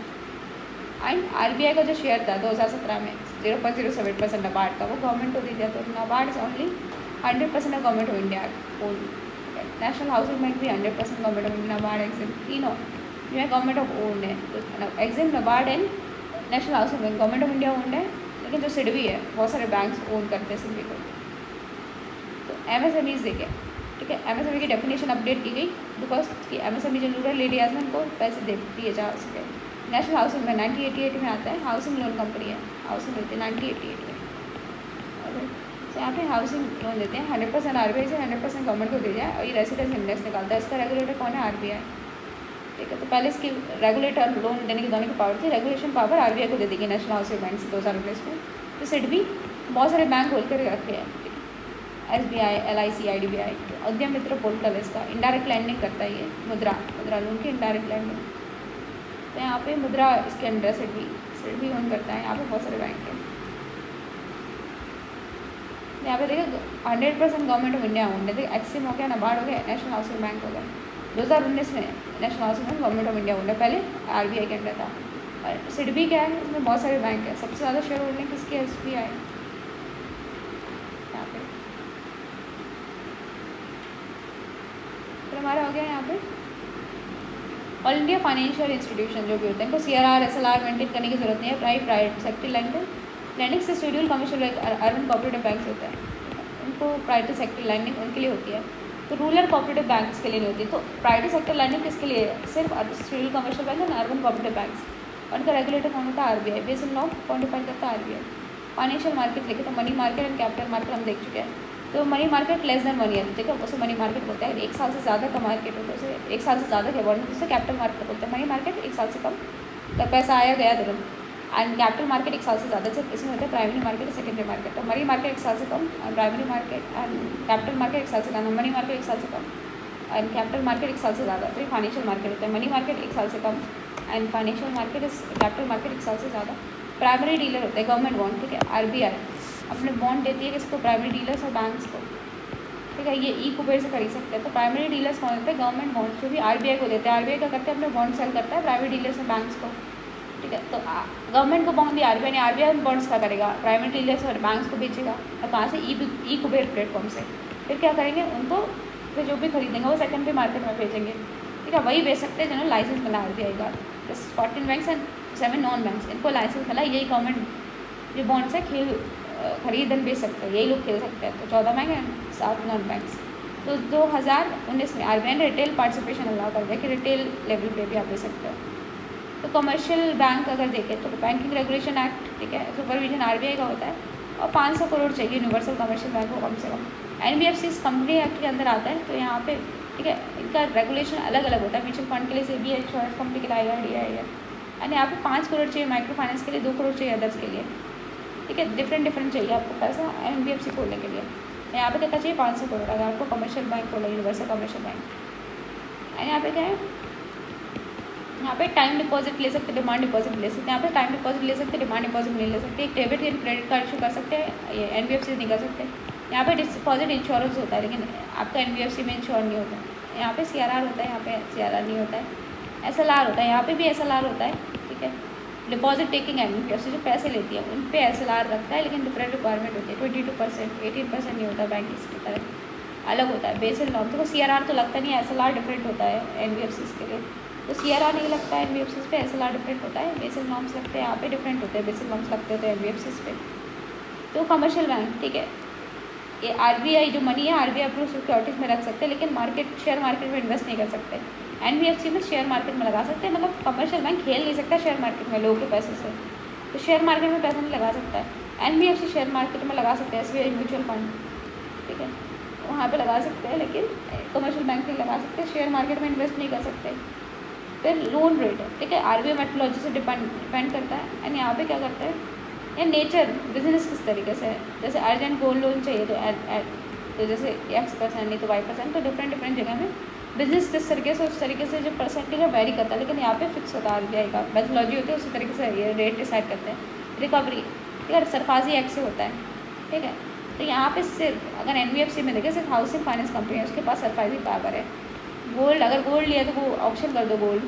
एंड RBI का जो शेयर था 2017 में 0.07% नबार्ड का, वो गवर्नमेंट को दे दिया। तो NABARD is only 100% of government of India own. National housing bank भी 100% government of India, NABARD, Exim तीनों जो है गवर्नमेंट ऑफ ओन्ड है। तो Exim, NABARD and national housing bank government of India owned है, लेकिन जो सिडबी है बहुत सारे बैंक्स ओन करते हैं सिडबी को। तो MSMEs देखें, ठीक है, MSME की डेफिनेशन अपडेट की गई बिकॉज कि MSME जो रूरल एरियाज में उनको पैसे दिए जा सके। नेशनल हाउसिंग में 1988 में आता है, हाउसिंग लोन कंपनी है, हाउसिंग देते हैं 1988 में। तो यहाँ पे हाउसिंग लोन देते हैं 100% RBI से 100% गवर्नमेंट को दिया जाए, और ये रेसिडेंस इंडेक्स निकालता है। इसका रेगुलेटर कौन है? RBI, ठीक है। तो पहले इसकी रेगुलेटर लोन देने की दोनों की पावर थी, रेगुलेशन पावर RBI को दे देगी नेशनल हाउसिंग बैंक से 2019 में। तो सिडबी बहुत सारे बैंक खोल कर रखे हैं, ठीक है, SBI, LIC, IDBI। उद्यम मित्र पोर्टल है इसका, इनडायरेक्ट लैंडिंग करता है ये, मुद्रा लोन की इनडायरेक्ट लैंडिंग। तो यहाँ पे मुद्रा इसके अंडर सिडबी ओन करता है। यहाँ पे बहुत सारे बैंक हैं। यहाँ पे देखिए 100% गवर्नमेंट ऑफ इंडिया ओन है। देखिए एक्सिम हो गया, नाबार्ड हो गया, नेशनल हाउसिंग बैंक हो गया। 2019 में national housing bank government of India own है, पहले RBI के अंडर था। और सिडबी क्या है? इसमें बहुत सारे बैंक है। सबसे ज़्यादा शेयर होल्डिंग किसकी है? SBI। यहाँ पे फिर हमारा हो गया यहाँ पे ऑल इंडिया फाइनेंशियल इंस्टीट्यूशन जो भी होते हैं, इनको CRR SLR मेंटेन करने की जरूरत नहीं है। प्राइवेट सेक्टर लैंडिंग से schedule commercial urban cooperative banks होते हैं, उनको प्राइवेट सेक्टर लैंडिंग उनके लिए होती है। तो रूरल कोऑपरेटिव बैंक्स के लिए नहीं होती। तो प्राइवेट सेक्टर लैंडिंग किसके लिए है? सिर्फ schedule commercial bank and urban cooperative banks. उनका रेगुलेटर कौन होता है? RBI। बेसिक लॉ कौन डिफाइन करता है? RBI। फाइनेंशियल मार्केट लिखे तो money market and capital market हम देख चुके हैं। तो money market less than 1 year, ठीक है, उसे मनी मार्केट बोलता है। 1 साल से ज़्यादा का मार्केट होता है उसे 1 साल से ज़्यादा के वर्ड में उसे कैपिटल मार्केट बोलते हैं। मनी मार्केट 1 साल से कम, तो पैसा आया गया तुरंत। एंड कैपिटल मार्केट 1 साल से ज़्यादा, सिर्फ इसमें होता है प्राइमरी मार्केट और सेकेंडरी मार्केट। तो मनी मार्केट 1 साल से कम, और primary market and capital market 1 साल से कम, मनी मार्केट 1 साल से कम एंड कैपिटल मार्केट 1 साल से ज़्यादा। तो ये फाइनेंशियल मार्केट होता है। मनी मार्केट 1 साल से come and financial market capital market 1 साल से ज़्यादा। प्राइमरी डीलर होता है गवर्नमेंट बॉन्ड, ठीक है, RBI अपने बॉन्ड देती है किसको? प्राइमरी डीलर्स और बैंक्स को, ठीक है। ये ई-कुबेर से खरीद सकते हैं। तो प्राइमरी डीलर्स कौन होते हैं? गवर्नमेंट बॉन्ड जो भी RBI को देते हैं। RBI क्या करते हैं? अपने बॉन्ड सेल करता है प्राइवेट डीलर्स और बैंक्स को, ठीक है। तो गवर्नमेंट को बॉन्ड दिया RBI ने, RBI बॉन्ड्स का करेगा, प्राइवेट डीलर्स और बैंक्स को बेचेगा। तो कहाँ से? ई-कुबेर प्लेटफॉर्म से। फिर क्या करेंगे? उनको फिर जो भी खरीदेंगे वो सेकेंडरी मार्केट में भेजेंगे, ठीक है। वही बेच सकते हैं जिन्होंने लाइसेंस मिला RBI का। 14 बैंक्स एंड 7 नॉन बैंक्स, इनको लाइसेंस मिला। यही गवर्नमेंट जो बॉन्ड्स है खरीद एंड बेच सकते हैं, यही लोग खेल सकते हैं। तो 14 बैंक एंड 7 नॉन बैंक्स। तो 2019 में RBI ने रिटेल पार्टिसिपेशन अलाउ कर दिया कि रिटेल लेवल पे भी आप दे सकते हो। तो कमर्शियल बैंक अगर देखें तो बैंकिंग रेगुलेशन एक्ट, ठीक है, सुपरविजन RBI का होता है। और 500 करोड़ चाहिए यूनिवर्सल कमर्शियल बैंक को कम से कम। NBFC कंपनी एक्ट के अंदर आता है। तो यहाँ पे, ठीक है, इनका रेगुलेशन अलग अलग होता है। म्यूचुअल फंड के लिए SEBI है, इंश्योरेंस कंपनी के लिए IRDAI है। एंड यहाँ पे 5 करोड़ चाहिए माइक्रो फाइनेंस के लिए, 2 करोड़ चाहिए अदर्स के लिए, ठीक है। डिफरेंट चाहिए आपको पैसा NBFC खोलने के लिए। यहाँ पे कितना चाहिए? 500 करोड़ अगर आपको कमर्शियल बैंक खोला, यूनिवर्सल कमर्शियल बैंक। एंड यहाँ पे क्या है? यहाँ पे टाइम डिपॉजिट ले सकते, डिमांड डिपॉजिट ले सकते हैं। यहाँ पे टाइम डिपॉजिट ले सकते, डिमांड डिपॉजिट नहीं ले सकते। एक डेबिट या क्रेडिट कार्ड इशू कर सकते हैं, ये NBFC नहीं कर सकते। यहाँ पे डिपॉजिट इंश्योरेंस होता है, लेकिन आपका NBFC में इंश्योर नहीं होता। यहाँ पे CRR होता है, यहाँ पे CRR नहीं होता है। SLR होता है, यहाँ पे भी SLR होता है, ठीक है। डिपॉजिट टेकिंग NBFC जो पैसे लेती है उन पे SLR लगता है, लेकिन डिफरेंट रिक्वायरमेंट होती है। 22%, 18% नहीं होता बैंक की तरह, अलग होता है। बेसिक नॉर्म तो CRR तो लगता नहीं है, SLR डिफरेंट होता है NBFCs के लिए। तो CRR नहीं लगता है NBFCs पे, SLR डिफरेंट होता है। बेसिक नॉर्म्स लगते हैं यहाँ पे, डिफरेंट होते हैं बेसिक नॉर्म्स लगते होते हैं NBFCs पे। तो कमर्शियल बैंक, ठीक है, ये RBI जो मनी है RBI अप्रूव सिक्योरिटीज़ में रख सकते हैं, लेकिन शेयर मार्केट में इन्वेस्ट नहीं कर सकते। NBFC में शेयर मार्केट में लगा सकते हैं, मतलब कमर्शियल बैंक खेल नहीं सकता शेयर मार्केट में लोगों के पैसे से। तो शेयर मार्केट में पैसा नहीं लगा सकता है। NBFC शेयर मार्केट में लगा सकते हैं, SBI म्यूचुअल फंड, ठीक है, वहाँ पे लगा सकते हैं, लेकिन कमर्शियल बैंक नहीं लगा सकते, शेयर मार्केट में इन्वेस्ट नहीं कर सकते। फिर लोन रेट है, ठीक है, RBI मेट्रोलॉजी से डिपेंड करता है। एंड यहाँ पे क्या करते हैं, या नेचर बिजनेस किस तरीके से है। जैसे अर्जेंट गोल्ड लोन चाहिए तो जैसे X% नहीं तो Y%, तो डिफरेंट जगह में बिजनेस जिस तरीके से उस तरीके से जो परसेंटेज है वेरी करता है, लेकिन यहाँ पे फिक्स होता है RBI का मेथोलॉजी होती है, उसी तरीके से ये रेट डिसाइड करते हैं। रिकवरी, ठीक है, सरफाजी एक्ट से होता है, ठीक है। तो यहाँ पे सिर्फ अगर NBFC में देखें सिर्फ हाउसिंग फाइनेंस कंपनी है, उसके पास सरफाजी पावर है। गोल्ड, अगर गोल्ड लिया तो वो ऑप्शन कर दो गोल्ड,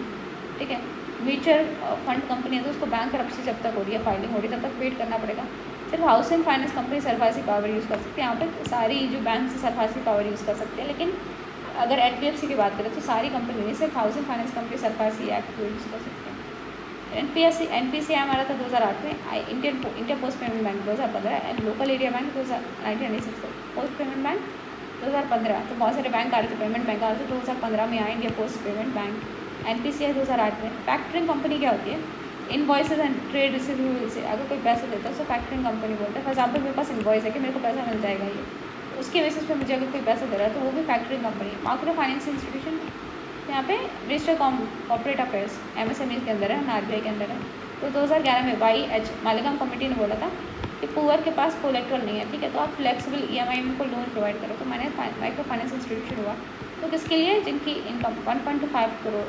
ठीक है। म्यूचुअल फंड कंपनी है तो उसको बैंक करप्सी जब तक हो रही है, फाइलिंग हो रही है, तब तक वेट करना पड़ेगा। सिर्फ housing finance company SARFAESI power use कर सकते हैं। यहाँ पे सारी जो बैंक से सरफासी पावर यूज़ कर सकते हैं, लेकिन अगर HDFC की बात करें तो सारी कंपनी नहीं, सिर्फ housing finance company SARFAESI act को यूज़ कर सकते हैं। NPCI हमारा था 2008 में, India Post Payment bank 2015 and local area bank 1996, post Payment bank 2015। तो बहुत सारे बैंक आ रहे थे, पेमेंट बैंक आ रहे थे, 2015 में आया India Post Payment bank. NPCI 2008 में। फैक्टरिंग कंपनी क्या होती है? इनवॉइसेज एंड ट्रेड रिसीवेबल से अगर कोई पैसे देता है तो फैक्टरिंग कंपनी बोलते हैं। फॉर एग्जाम्पल मेरे पास इनवॉइस है कि मेरे को पैसा मिल जाएगा, ये उसके बेसिस पे मुझे अगर कोई पैसा दे रहा है तो वो भी factoring company. Micro finance institution यहाँ पे मिनिस्टर कॉर्पोरेट अफेयर्स MSME के अंदर है, RBI के अंदर है। तो 2011 में YH मालेगांव कमेटी ने बोला था कि पुअर के पास कोलेट्रल नहीं है, ठीक है, तो आप फ्लेक्सिबल EMI को लोन प्रोवाइड करो। तो मैंने माइक्रो फाइनेंस इंस्टीट्यूशन हुआ, तो किसके लिए? जिनकी इनकम 1.5 करोड़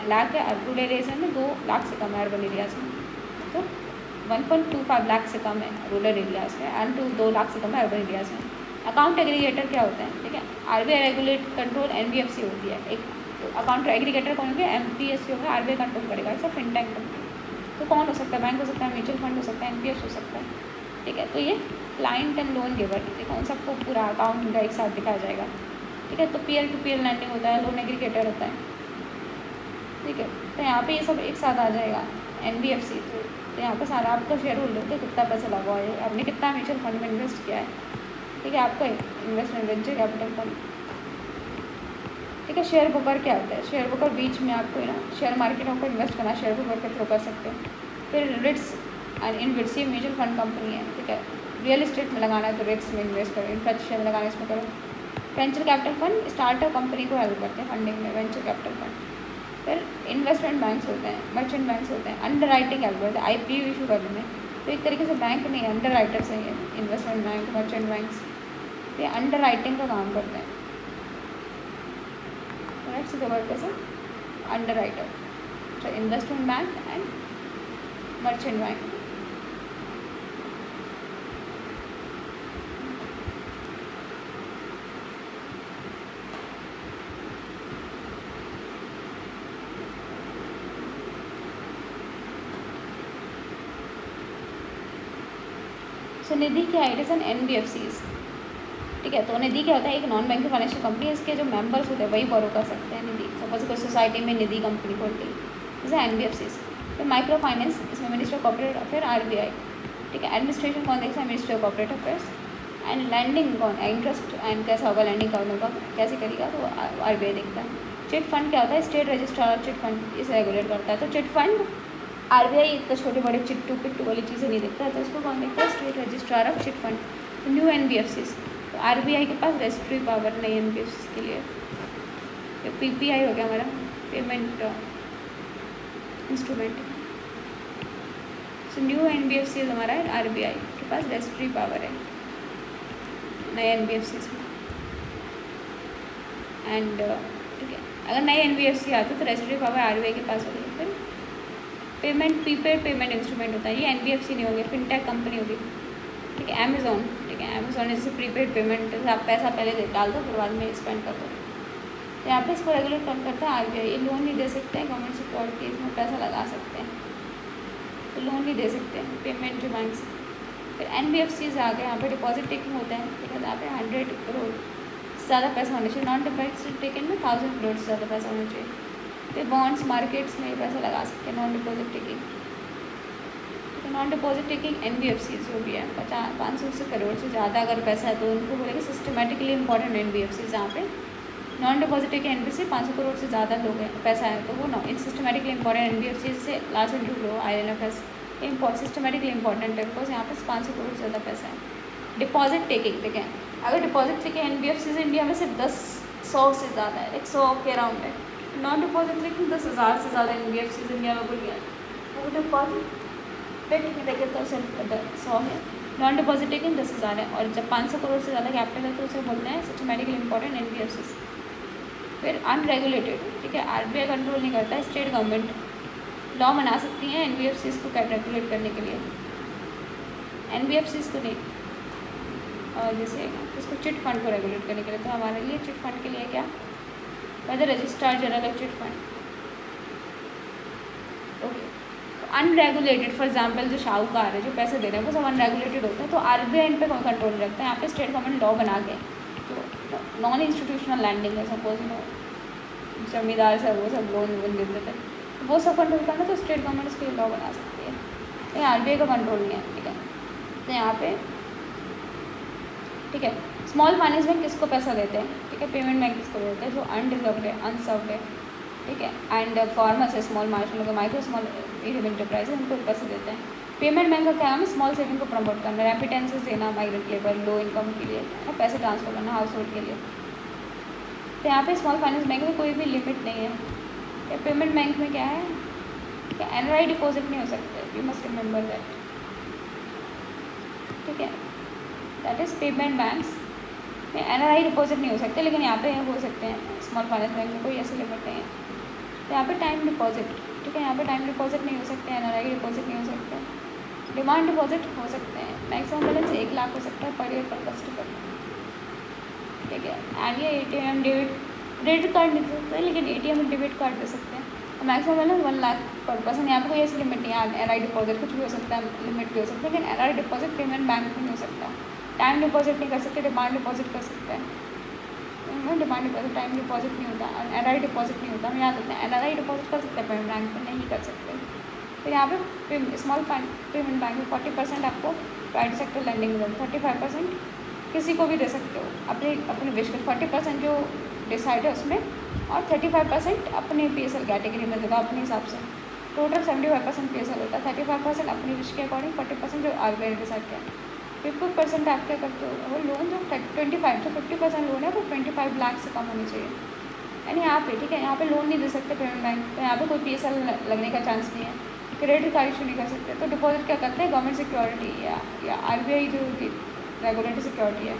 लाख है रूरल एरियाज में, 2 लाख से कम है अर्बन एरियाज में। तो 1.25 लाख से कम है रूरल एरियाज में एंड 2 लाख से कम है अर्बन एरियाज में। अकाउंट एग्रीगेटर क्या होता है? ठीक है, RBI रेगुलेट कंट्रोल NBFC होती है। एक अकाउंट एग्रीगेटर कौन होंगे? MPSC होगा, RBI कंट्रोल करेगा। ऐसा फिनटेक कंपनी। तो कौन हो सकता है? बैंक हो सकता है, म्यूचुअल फंड हो सकता है, NPS हो सकता है, ठीक है। तो ये क्लाइंट एंड लोन गिवर, ठीक है, उन सबको पूरा अकाउंट इनका एक साथ दिखाया जाएगा, ठीक है। तो पीयर टू पीयर लैंडिंग होता है, लोन एग्रीगेटर होता है, ठीक है। तो यहाँ पे ये सब एक साथ आ जाएगा NBFC। तो यहाँ पे सारा आपका शेयर होल्डर के कितना पैसा लगा है, आपने कितना म्यूचुअल फंड में इन्वेस्ट किया है, ठीक है, आपका इन्वेस्टमेंट वेंचर कैपिटल फंड, ठीक है। शेयर ब्रोकर क्या होता है? शेयर ब्रोकर बीच में आपको ना शेयर मार्केट में आपको इन्वेस्ट करना शेयर ब्रोकर के थ्रू कर सकते हैं। फिर रिट्स एंड इनविट्स, ये म्यूचुअल फंड कंपनी है, ठीक है। रियल इस्टेट में लगाना है तो रिट्स में इन्वेस्ट करो, इंफ्रास्ट्रक्चर में लगाना है इसमें करो। Venture capital fund startup company को हेल्प करते हैं फंडिंग में, वेंचर कैपिटल फंड। फिर इन्वेस्टमेंट बैंक्स होते हैं, मर्चेंट बैंक्स होते हैं, अंडर राइटिंग हेल्प करते हैं IPO इशू करने में। तो एक तरीके से बैंक नहीं है, अंडर राइटर्स है, इन्वेस्टमेंट बैंक, मर्चेंट बैंक्स, ये अंडर राइटिंग का काम करते हैं। से कवर कैसे? अंडर राइटर, तो investment bank and merchant bank. So निधि क्या है? इट इज़ एन NBFCs, ठीक है। तो निधि क्या होता है? एक नॉन बैंकिंग फाइनेंशियल कंपनी, इसके जो मेंबर्स होते हैं वही बोरो कर सकते हैं निधि। सपोज कोई सोसाइटी में निधि कंपनी खोलती है, जैसे NBFCs। फिर माइक्रो फाइनेंस, इसमें minister of corporate affair RBI, ठीक है। एडमिनिस्ट्रेशन कौन देखता है? Minister of corporate affairs. And lending कौन? इंटरेस्ट एंड कैसा होगा लैंडिंग का होगा, कैसे करेगा? तो RBI देखता है। चिट फंड क्या होता है? State registrar of chit fund इसे रेगुलेट करता है। तो चिट फंड RBI इतना छोटे बड़े चिट्टू पिट्टू वाली चीज़ें नहीं देखता है, तो इसको कौन देखता है? State registrar of chit fund. New NBFCs, तो RBI के पास रेस्ट्री पावर नहीं NBFCs के लिए। तो PPI हो गया हमारा, payment instrument. So new NBFCs हमारा है, RBI के पास रेस्ट्री पावर है नए NBFCs में। एंड ठीक है, अगर नए NBFC आते तो रेस्ट्री पावर RBI के पास होगी। फिर पेमेंट, प्रीपेड पेमेंट इंस्ट्रूमेंट होता है, ये NBFC नहीं होगी, फिनटेक कंपनी होगी, ठीक है। अमेज़ॉन, ठीक है, अमेज़ॉन जैसे प्रीपेड पेमेंट, जैसे आप पैसा पहले डाल दो फिर बाद में स्पेंड कर दो। तो यहाँ पे इसको रेगुलेट कौन करता है? RBI। ये लोन नहीं दे सकते हैं, गवर्नमेंट सिक्योरिटीज़ में पैसा लगा सकते हैं, तो लोन नहीं दे सकते हैं पेमेंट जो बैंक से। फिर NBFCs आ गए, यहाँ पे डिपॉजिट टेकिंग होता है, ठीक है। यहाँ पे 100 करोड़ से ज़्यादा पैसा होना चाहिए, नॉन डिपॉजिट टेकिंग में 1000 करोड़ से ज़्यादा पैसा होना चाहिए। फिर बॉन्ड्स मार्केट्स में ये पैसा लगा सकते हैं, नॉन डिपॉजिट टेकिंग, ठीक है। नॉन डिपॉजिट टेकिंग NBFCs जो भी है 500 करोड़ से ज़्यादा अगर पैसा है तो उनको बोलेंगे सिस्टमेटिकली इंपॉर्टेंट NBFCs। जहाँ पे non deposit taking NBFC 500 crore से ज़्यादा लोग हैं पैसा है तो वो इन सिस्टमेटिकली इंपॉर्टेंट NBFCs से last and low INFS systematically important है, बिकॉज यहाँ पे 500 करोड़ से ज़्यादा पैसा है। डिपॉजिट टेकिंग, ठीक है, अगर डिपॉजिट टेकिंग NBFCs इंडिया में सिर्फ 100 से ज़्यादा है, 100 के अराउंड है। नॉन डिपॉजिट टेकिंग 10,000 से ज़्यादा NBFCs इंडिया में बोलिए, वो डिपॉजिट टेकिंग देखें तो सिर्फ 100 है, नॉन डिपॉजिट टेकिंग 10,000 है। और जब 500 करोड़ से ज़्यादा कैपिटल है तो उसे बोलते हैं सिस्टमेटिकली इंपॉर्टेंट NBFCs। फिर अनरेगुलेटेड, ठीक है, RBI कंट्रोल नहीं करता, स्टेट गवर्नमेंट लॉ बना सकती हैं NBFCs को रेगुलेट करने के लिए, NBFCs को नहीं। और जैसे इसको चिट फंड को रेगुलेट करने के लिए, तो हमारे लिए चिट फंड के लिए क्या? वह registrar general of chit fund, okay. तो अनरेगुलेटेड, फॉर एग्जांपल जो शाहूकार है, जो पैसे दे रहे हैं वो सब अनरेगुलेटेड होते हैं, तो आरबीआई इन पे कोई कंट्रोल नहीं रखता है। यहाँ पे स्टेट गवर्नमेंट लॉ बना के जो नॉन इंस्टीट्यूशनल लैंडिंग है, सपोज जमींदार से वो सब लोन वोन देते थे, वो सब कंट्रोल करना तो स्टेट गवर्नमेंट उसके लिए लॉ बना सकती है। तो यहाँ आरबीआई का कंट्रोल नहीं है, ठीक है। तो यहाँ पे ठीक है, स्मॉल फाइनेंस बैंक किसको पैसा देते हैं, ठीक है, पेमेंट बैंक किसको देते हैं, जो अनडिजर्व्ड है, अनसर्व्ड है, ठीक है, एंड फार्मर्स है, small marginal micro small medium enterprise है, उनको पैसे देते हैं। पेमेंट बैंक का क्या काम है, स्मॉल सेविंग को प्रमोट करना, रेमिटेंसेस देना माइग्रेंट लेबर, लो इनकम के लिए पैसे ट्रांसफर करना हाउस होल्ड के लिए। तो यहाँ पे स्मॉल फाइनेंस बैंक में कोई भी लिमिट नहीं है। पेमेंट बैंक में क्या है कि एनआरआई डिपॉजिट नहीं हो सकते, यू मस्ट रिमेंबर दैट, ठीक है, दैट इज़ पेमेंट बैंक्स में एनआरआई डिपॉजिट नहीं हो सकते, लेकिन यहाँ पे हो सकते हैं। स्मॉल फाइनेंस बैंक में कोई ऐसी लिमिट नहीं है। तो यहाँ पे टाइम डिपॉजिट, ठीक है, यहाँ पे टाइम डिपॉजिट नहीं हो सकते, एनआरआई डिपॉजिट नहीं हो सकते, डिमांड डिपॉजिट हो सकते हैं। मैक्सिमम बैलेंस 1 लाख हो सकता है पर ईयर पर कस्टमर, ठीक है। एंड ये ATM डेबिट क्रेडिट कार्ड नहीं दे सकते, लेकिन ATM में डेबिट कार्ड दे सकते हैं। मैक्सिमम बैलेंस 1 लाख पर पर्सन। यहाँ पे कोई ऐसी लिमिट नहीं है। एनआरआई डिपॉजिट कुछ भी हो सकता है, लिमिट भी हो सकता है, लेकिन एनआरआई डिपॉजिट पेमेंट बैंक में नहीं हो सकता। टाइम डिपॉजिट नहीं कर सकते, डिमांड डिपॉजिट कर सकते हैं। डिमांड डिपॉजिट, टाइम डिपॉजिट नहीं होता, एनआरआई डिपॉजिट नहीं होता। हम याद रखते हैं एनआरआई डिपॉजिट कर सकते हैं, पेमेंट बैंक में नहीं कर सकते। तो यहाँ पे स्मॉल पेमेंट बैंक में 40% आपको प्राइवेट सेक्टर लैंडिंग में, 35% किसी को भी दे सकते हो अपने विश के, 40% जो डिसाइड है उसमें, और 35% अपने PSL कैटेगरी में देगा अपने हिसाब से। टोटल 75% PSL होता है, 35% अपनी विश के अकॉर्डिंग, 40% जो आरबीआई डिसाइड किया। 50% आप क्या करते हो, वो लोन जो 50% लोन है वो 25 लाख से कम होनी चाहिए। यानी यहाँ पे ठीक है, यहाँ पे लोन नहीं दे सकते पेमेंट बैंक, तो यहाँ पे कोई PSL लगने का चांस नहीं है। क्रेडिट कार्ड इशू नहीं कर सकते। तो डिपॉजिट क्या करते हैं, गवर्नमेंट सिक्योरिटी या आरबीआई जो रेगुलेटरी सिक्योरिटी है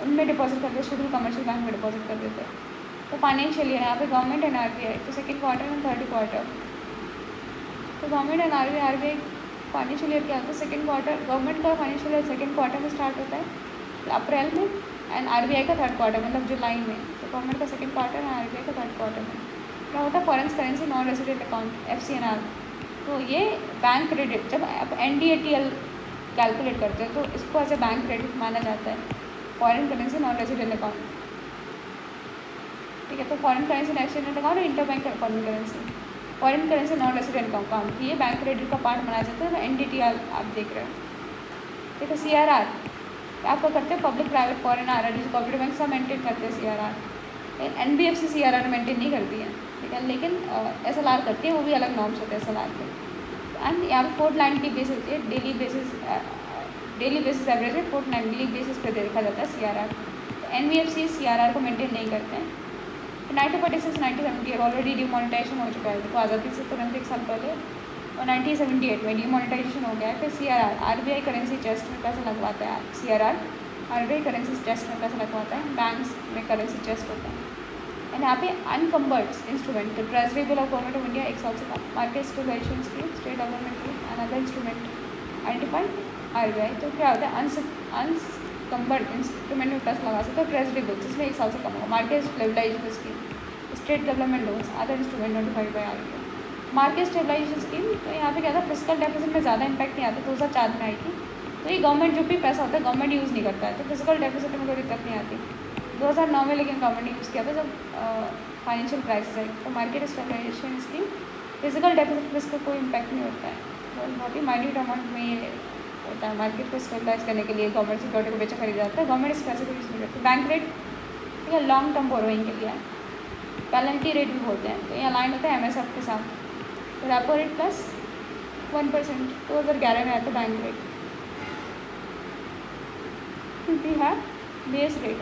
उनमें डिपॉजिट करते हैं, शेड्यूल कमर्शियल बैंक में डिपॉजिट कर देते हैं। तो फाइनेंशियल ईयर यहाँ पे गवर्नमेंट एंड आरबीआई, तो second quarter and third quarter. तो government and RBI financial year क्या होता है, सेकेंड क्वार्टर। गवर्नमेंट का फाइनेंशियल ईयर सेकेंड क्वार्टर में स्टार्ट होता है अप्रैल में, एंड आरबीआई का थर्ड क्वार्टर मतलब जुलाई में। तो गवर्नमेंट का सेकेंड क्वार्टर एंड आरबीआई का थर्ड क्वार्टर में क्या होता है, foreign currency non resident account FCNR। तो ये बैंक क्रेडिट, जब आप NDATL कैलकुलेट करते हैं तो इसको एज ए बैंक क्रेडिट माना जाता है, foreign currency non resident account, ठीक है। तो foreign currency non resident account और inter bank foreign currency, foreign currency non resident account, ये बैंक क्रेडिट का पार्ट माना जाता है। तो NDTL आप देख रहे हो, ठीक है। CRR आपका करते हैं, public private foreign RRD, cooperative bank सब मेंटेन करते हैं CRR। NBFC CRR मेंटेन नहीं करती है, ठीक है, लेकिन SLR करती है, वो भी अलग नॉर्म्स होते हैं SLR के। एंड यहाँ पर fortnightly basis, daily basis average है, फोर्टनाइटली बेसिस पे देखा जाता है CRR। तो NBFC CRR को मेंटेन नहीं करते हैं। 1946 1978 ऑलरेडी डिमोनेटाइजेशन हो चुका है, देखो आज़ादी से तुरंत 1 साल पहले, और 1978 में डिमोनेटाइजेशन हो गया है। फिर CRR आरबीआई करेंसी टेस्ट में पैसा लगवाता है, CRR आरबीआई करेंसी टेस्ट में पैसा लगवाता है, बैंक्स में करेंसी टेस्ट होता है। एंड यहाँ पे अनकम्बर्ड इंस्ट्रूमेंट, तो treasury bill of government of India 1 साल से कम, market stabilisation scheme, state development scheme, another instrument identified RBI. तो क्या होता है, अनकम्बर्ड इंस्ट्रूमेंट में पैसा लगा सकते हो, ट्रेजरी बिल जिसमें 1 साल से कम होगा, market stabilisation scheme, state development loans, other instrument notified by RBI. Market stabilisation scheme, तो यहाँ पे क्या था, फिजिकल डेफिसिट में ज़्यादा इंपैक्ट नहीं आता, 2004 में आई थी। तो ये गवर्नमेंट जो भी पैसा होता है गवर्नमेंट यूज़ नहीं करता है, तो फिजिकल डेफिसिट में कोई दिक्कत नहीं आती। 2009 में लेकिन गवर्नमेंट ने यूज़ किया था जब फाइनेंशियल क्राइसिस आई। तो market stabilisation scheme physical deficit में इसका कोई इम्पैक्ट नहीं होता है, तो बहुत ही माइन्यूट अमाउंट में ये होता है। मार्केट को स्टेबलाइज करने के लिए गवर्नमेंट सिक्योरिटी को बेचा खरीदा जाता है, गवर्नमेंट इस पैसे को यूज़ नहीं करती। बैंक रेट, ठीक है, लॉन्ग टर्म बोरोइंग के लिए पेनल्टी रेट भी बोलते हैं, तो ये अलाइन होता है MSF के साथ। तो रेपो रेट प्लस 1%, 2011 में आया था bank rate. We have base rate.